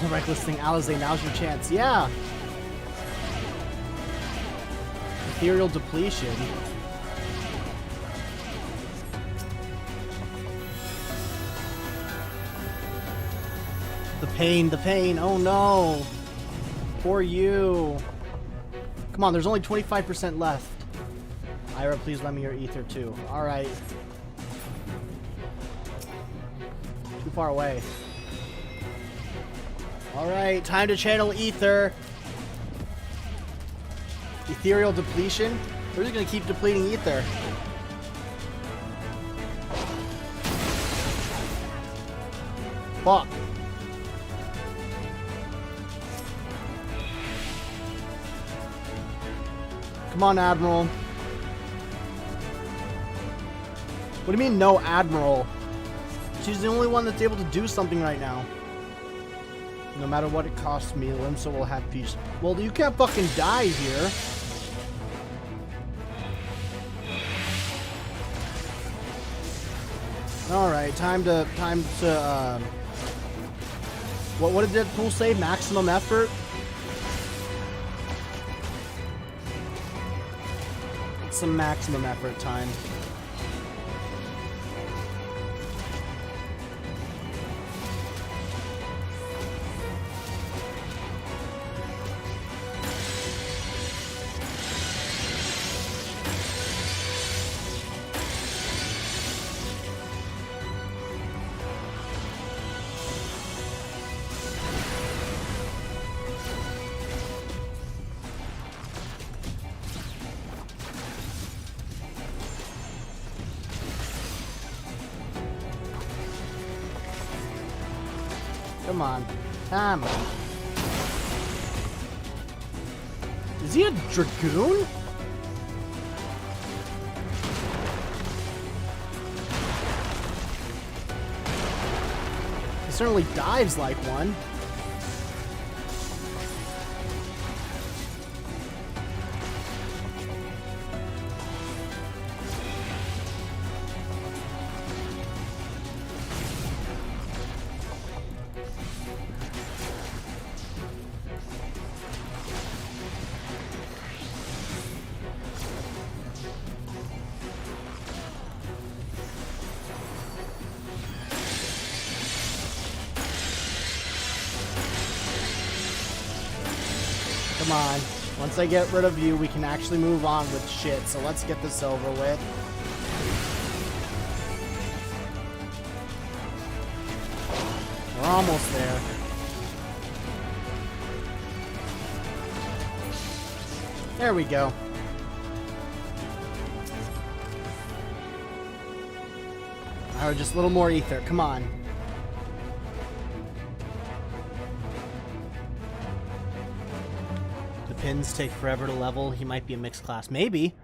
Oh, reckless thing, Alizé, now's your chance. Yeah. Ethereal depletion. The pain, oh no! Poor you. Come on, there's only 25% left. Ira, please lend me your ether too. Alright. Too far away. Alright, time to channel ether. Ethereal depletion? We're just gonna keep depleting ether. Fuck. Come on, Admiral. What do you mean, no Admiral? She's the only one that's able to do something right now. No matter what it costs me, Limsa will have peace. Well, you can't fucking die here. Alright, time to, what did Deadpool say? Maximum effort? Some maximum effort time. Come on. Come on. Is he a dragoon? He certainly dives like one. Come on. Once I get rid of you, we can actually move on with shit. So let's get this over with. We're almost there. There we go. Alright, just a little more ether. Come on. Pins take forever to level. He might be a mixed class. Maybe.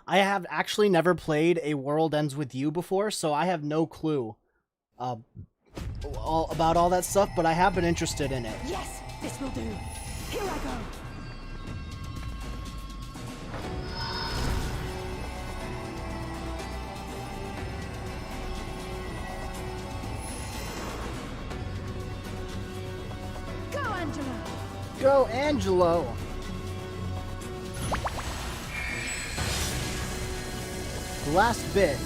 I have actually never played a World Ends With You before, so I have no clue about all that stuff, but I have been interested in it.
Yes, this will do. Here I go. Go, Angelo.
Go, Angelo. The last bit.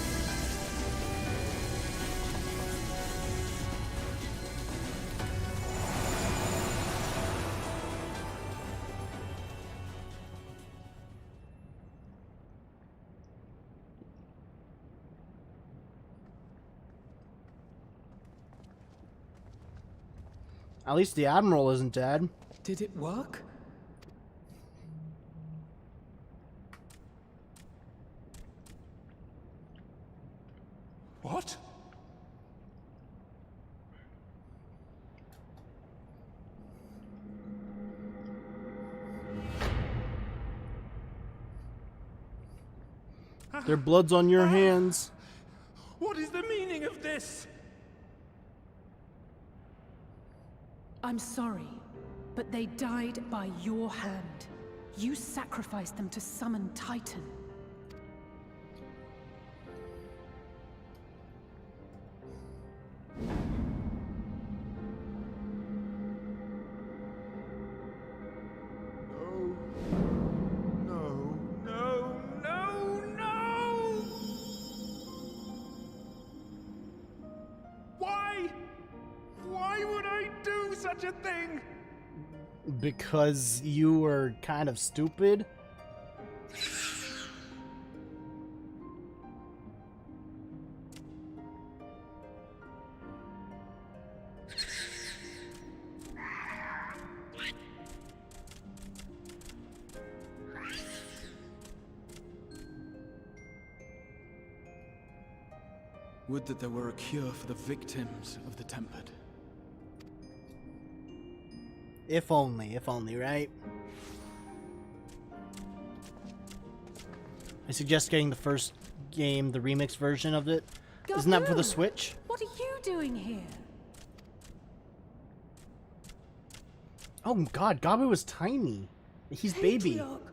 At least the Admiral isn't dead.
Did it work? What?
Their blood's on your hands.
What is the meaning of this?
I'm sorry, but they died by your hand. You sacrificed them to summon Titan.
Such a thing?
Because you were kind of stupid?
Would that there were a cure for the victims of the Tempered.
If only, right? I suggest getting the first game, the remix version of it. Isn't that for the Switch?
What are you doing here?
Oh god, Gabu was tiny. He's baby.
K-Sawk,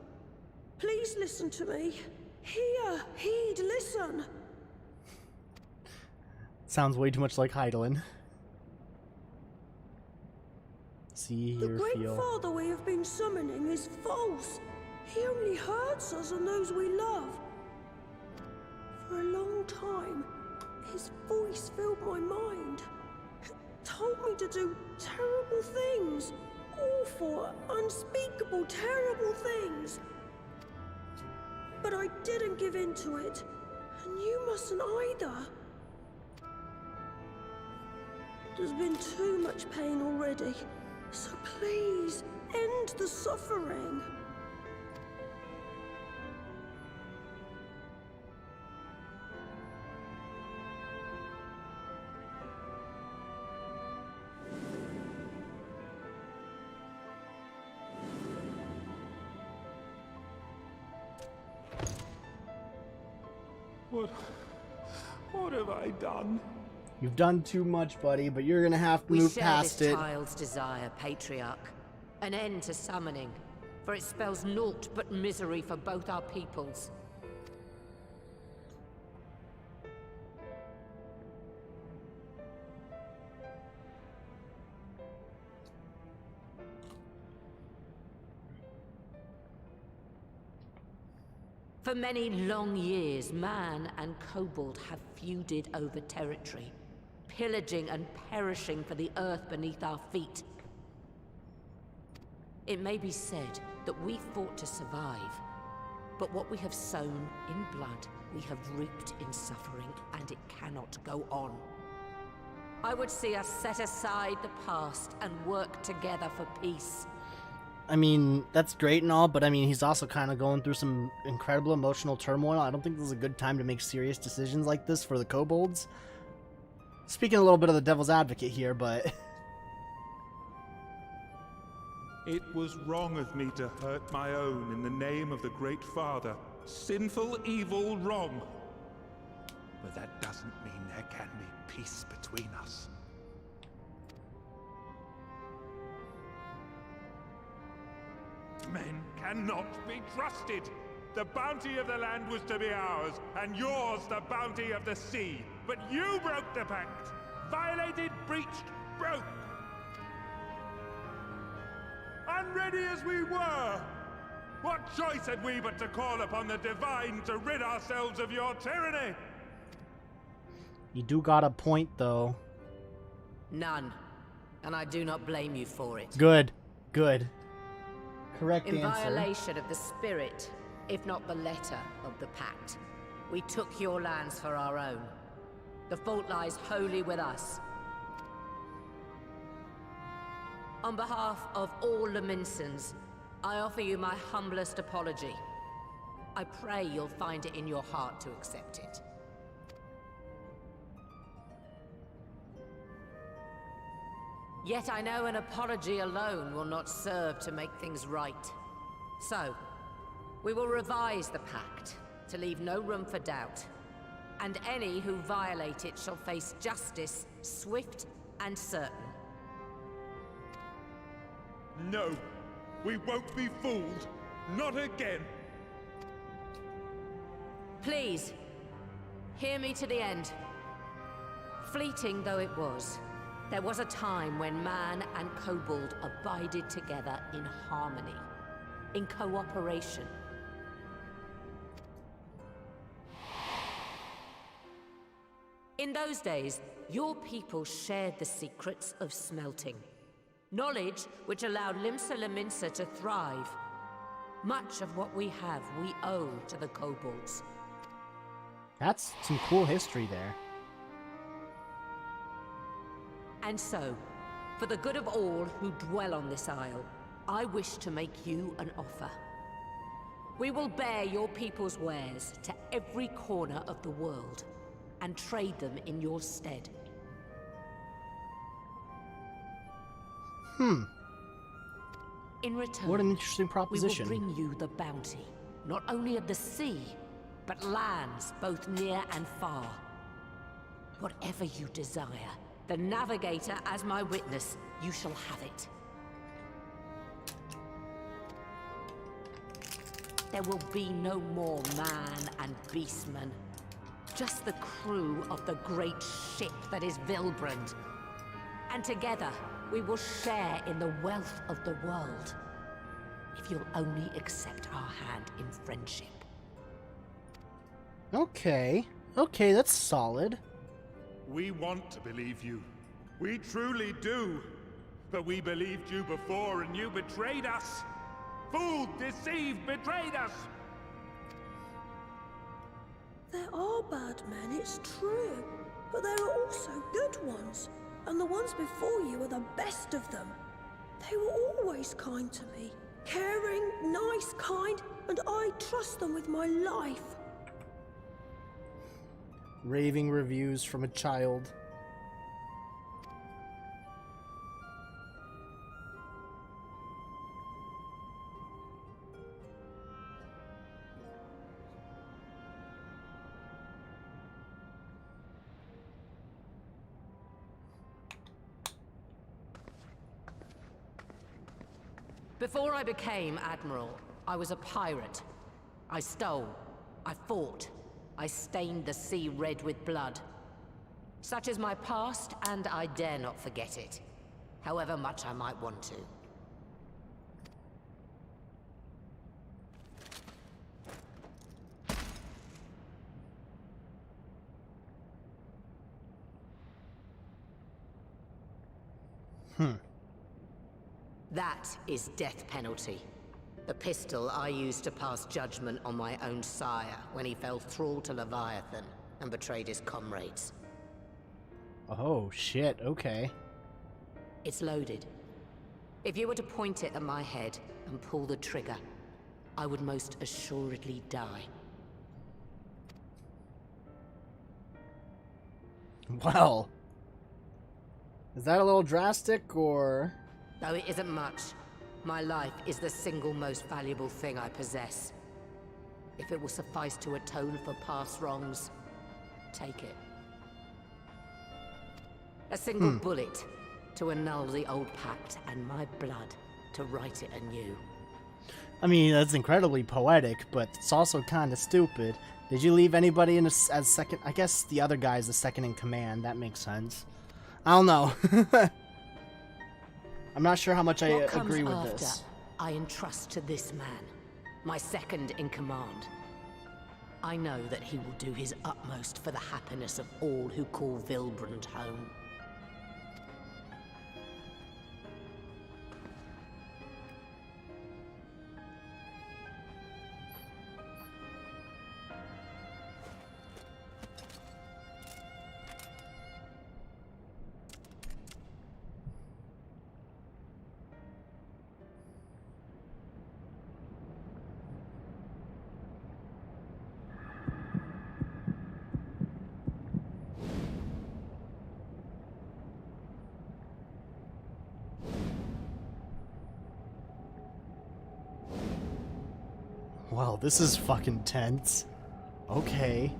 please listen to me. Hear, heed, listen.
Sounds way too much like Heidelin. See,
The
hear,
great
feel.
father we have been summoning is false. He only hurts us and those we love. For a long time, his voice filled my mind. It told me to do terrible things. Awful, unspeakable, terrible things. But I didn't give in to it. And you mustn't either. There's been too much pain already. So please, end the suffering.
What have I done?
You've done too much, buddy, but you're gonna have to
We
move
share
past
this
it.
child's desire, Patriarch. An end to summoning, for it spells naught but misery for both our peoples. For many long years, man and kobold have feuded over territory, pillaging and perishing for the earth beneath our feet. It may be said that we fought to survive, but what we have sown in blood, we have reaped in suffering, and it cannot go on. I would see us set aside the past and work together for peace.
I mean, that's great and all, but I mean, he's also kind of going through some incredible emotional turmoil. I don't think this is a good time to make serious decisions like this for the kobolds. Speaking a little bit of the devil's advocate here, but...
It was wrong of me to hurt my own in the name of the Great Father. Sinful, evil, wrong. But that doesn't mean there can be peace between us. Men cannot be trusted. The bounty of the land was to be ours, and yours the bounty of the sea. But you broke the pact. Violated, breached, broke. Unready as we were, what choice had we but to call upon the divine to rid ourselves of your tyranny?
You do got a point, though.
None. And I do not blame you for it.
Good. Good. Correct
In
answer.
violation of the spirit, if not the letter of the pact, we took your lands for our own. The fault lies wholly with us. On behalf of all Leminsons, I offer you my humblest apology. I pray you'll find it in your heart to accept it. Yet I know an apology alone will not serve to make things right. So, we will revise the pact to leave no room for doubt. And any who violate it shall face justice, swift and certain.
No, we won't be fooled. Not again.
Please, hear me to the end. Fleeting though it was, there was a time when man and kobold abided together in harmony, in cooperation. In those days, your people shared the secrets of smelting. Knowledge which allowed Limsa Leminsa to thrive. Much of what we have, we owe to the kobolds.
That's some cool history there.
And so, for the good of all who dwell on this isle, I wish to make you an offer. We will bear your people's wares to every corner of the world, and trade them in your stead. In return,
What an interesting
we
proposition.
will bring you the bounty, not only of the sea, but lands both near and far. Whatever you desire, the Navigator as my witness, you shall have it. There will be no more man and beastman. Just the crew of the great ship that is Vilbrand. And together, we will share in the wealth of the world. If you'll only accept our hand in friendship.
Okay. Okay, that's solid.
We want to believe you. We truly do. But we believed you before and you betrayed us. Fooled, deceived, betrayed us.
There are bad men, it's true. But there are also good ones. And the ones before you are the best of them. They were always kind to me. Caring, nice, kind, and I trust them with my life.
Raving reviews from a child.
Before I became Admiral, I was a pirate. I stole, I fought, I stained the sea red with blood. Such is my past, and I dare not forget it, however much I might want to. That is death penalty. The pistol I used to pass judgment on my own sire when he fell thrall to Leviathan and betrayed his comrades.
Oh, shit, okay.
It's loaded. If you were to point it at my head and pull the trigger, I would most assuredly die.
Well, is that a little drastic, or...?
Though it isn't much, my life is the single most valuable thing I possess. If it will suffice to atone for past wrongs, take it. A single bullet to annul the old pact, and my blood to write it anew.
I mean, that's incredibly poetic, but it's also kind of stupid. Did you leave anybody in as second? I guess the other guy's the second in command. That makes sense. I don't know. I'm not sure how much I agree with this.
I entrust to this man, my second in command. I know that he will do his utmost for the happiness of all who call Vilbrand home.
Wow, this is fucking tense. Okay.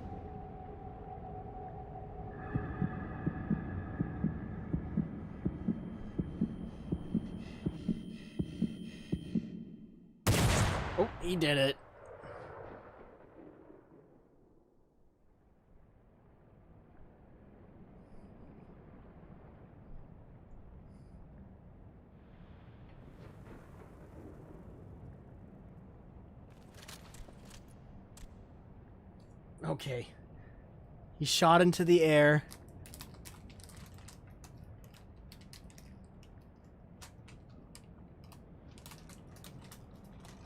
Oh, he did it. Okay. He shot into the air.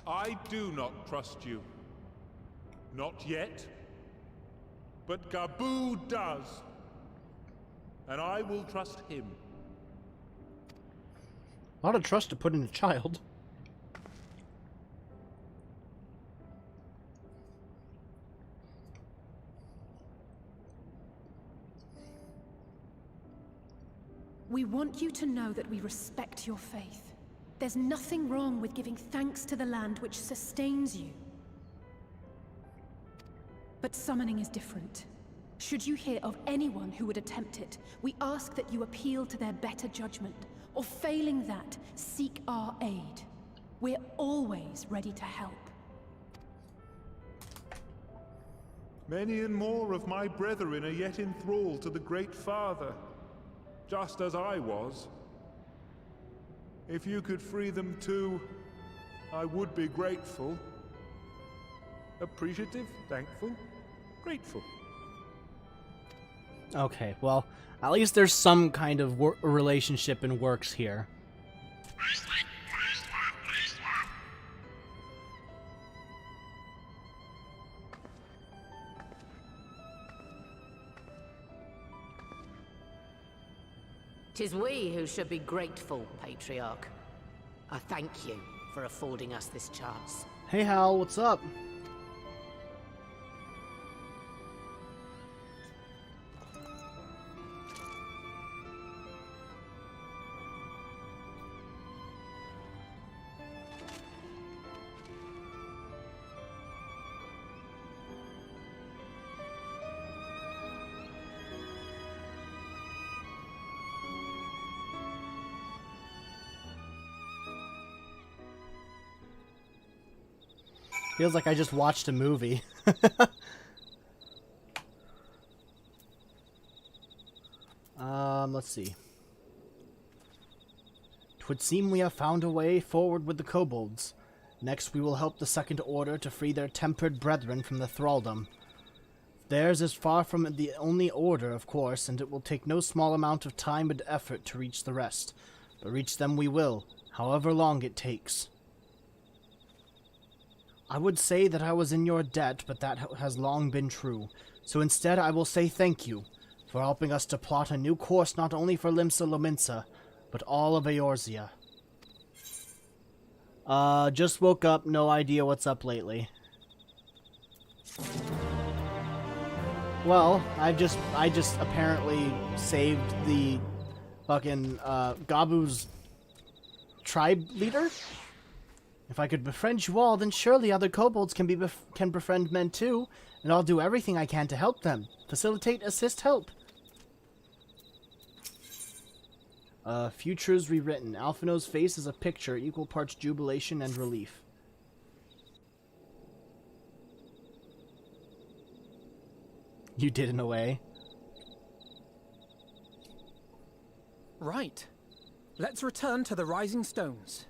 I do not trust you. Not yet. But Gabu does. And I will trust him.
A lot of trust to put in a child.
We want you to know that we respect your faith. There's nothing wrong with giving thanks to the land which sustains you. But summoning is different. Should you hear of anyone who would attempt it, we ask that you appeal to their better judgment, or failing that, seek our aid. We're always ready to help.
Many and more of my brethren are yet in thrall to the Great Father, just as I was. If you could free them too, I would be grateful. Appreciative, thankful, grateful.
Okay, well, at least there's some kind of relationship in works here.
Tis we who should be grateful, Patriarch. I thank you for affording us this chance.
Hey Hal, what's up? Feels like I just watched a movie. Let's see. 'Twould seem we have found a way forward with the kobolds. Next we will help the Second Order to free their tempered brethren from the thraldom. Theirs is far from the only order, of course, and it will take no small amount of time and effort to reach the rest. But reach them we will, however long it takes. I would say that I was in your debt, but that has long been true. So instead I will say thank you for helping us to plot a new course not only for Limsa Lominsa, but all of Eorzea. Just woke up, no idea what's up lately. Well, I just apparently saved the fucking Gabu's tribe leader. If I could befriend you all, then surely other kobolds can befriend men too, and I'll do everything I can to help them. Facilitate, assist, help. Futures rewritten. Alphino's face is a picture, equal parts jubilation and relief. You did in a way.
Right. Let's return to the Rising Stones.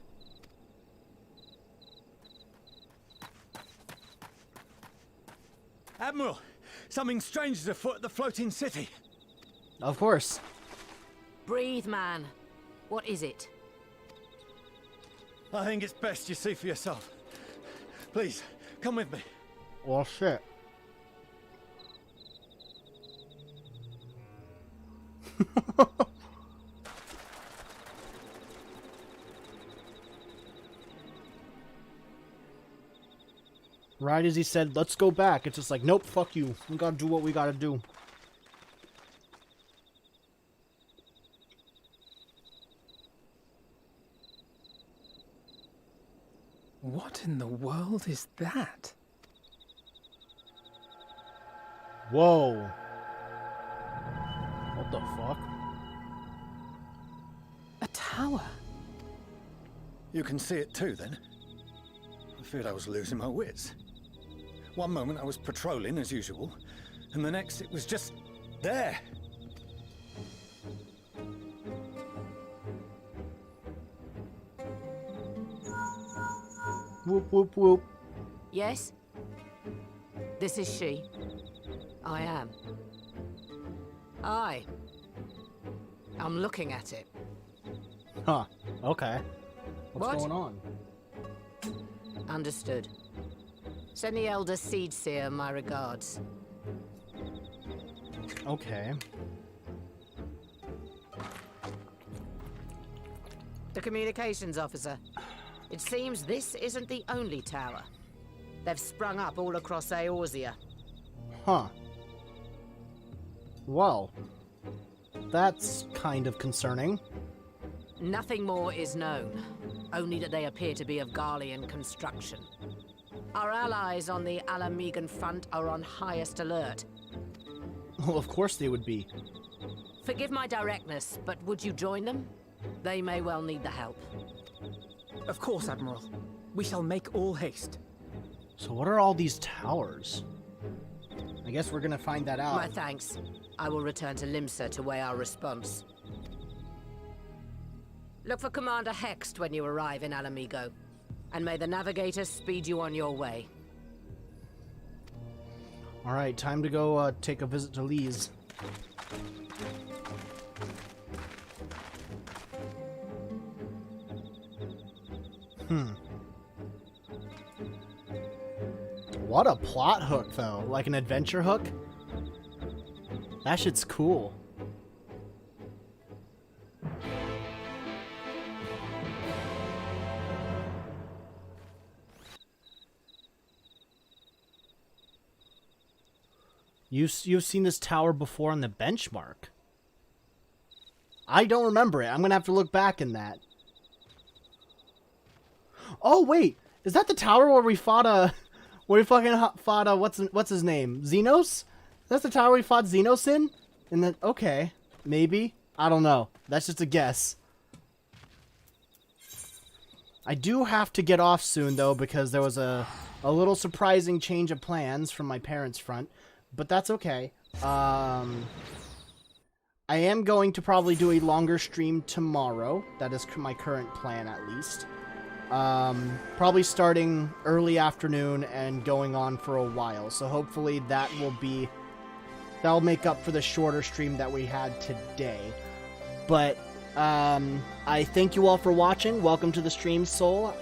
Admiral, something strange is afoot at the floating city.
Of course.
Breathe, man. What is it?
I think it's best you see for yourself. Please, come with me.
Well, shit. Right as he said, let's go back, it's just like, nope, fuck you. We gotta do what we gotta do.
What in the world is that?
Whoa. What the fuck?
A tower?
You can see it too, then? I feared I was losing my wits. One moment I was patrolling as usual, and the next it was just there.
Whoop, whoop, whoop.
Yes? This is she. I am. Aye. I'm looking at it.
Huh. Okay. What's
What?
going on?
Understood. Send the Elder Seedseer my regards.
Okay.
The communications officer. It seems this isn't the only tower. They've sprung up all across Eorzea.
Huh. Well, that's kind of concerning.
Nothing more is known, only that they appear to be of Garlean construction. Our allies on the Alamegan front are on highest alert.
Well, of course they would be.
Forgive my directness, but would you join them? They may well need the help.
Of course, Admiral. We shall make all haste.
So what are all these towers? I guess we're gonna find that out.
My thanks. I will return to Limsa to weigh our response. Look for Commander Hext when you arrive in Alamigo, and may the Navigator speed you on your way.
Alright, time to go take a visit to Lee's. What a plot hook, though. Like an adventure hook? That shit's cool. You've seen this tower before on the benchmark. I don't remember it. I'm gonna have to look back in that. Oh wait, is that the tower where we fought where we fucking fought what's his name? Xenos? That's the tower we fought Xenos in? And then okay, maybe, I don't know. That's just a guess. I do have to get off soon, though, because there was a little surprising change of plans from my parents' front, but that's okay. I am going to probably do a longer stream tomorrow. That is my current plan, at least. Probably starting early afternoon and going on for a while, so hopefully that'll make up for the shorter stream that we had today. But I thank you all for watching. Welcome to the stream, Soul.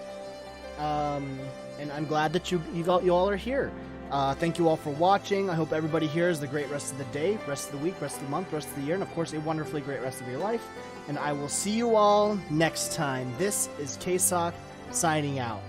And I'm glad that you all are here. Thank you all for watching. I hope everybody here has the great rest of the day, rest of the week, rest of the month, rest of the year, and of course a wonderfully great rest of your life. And I will see you all next time. This is K-Sawk signing out.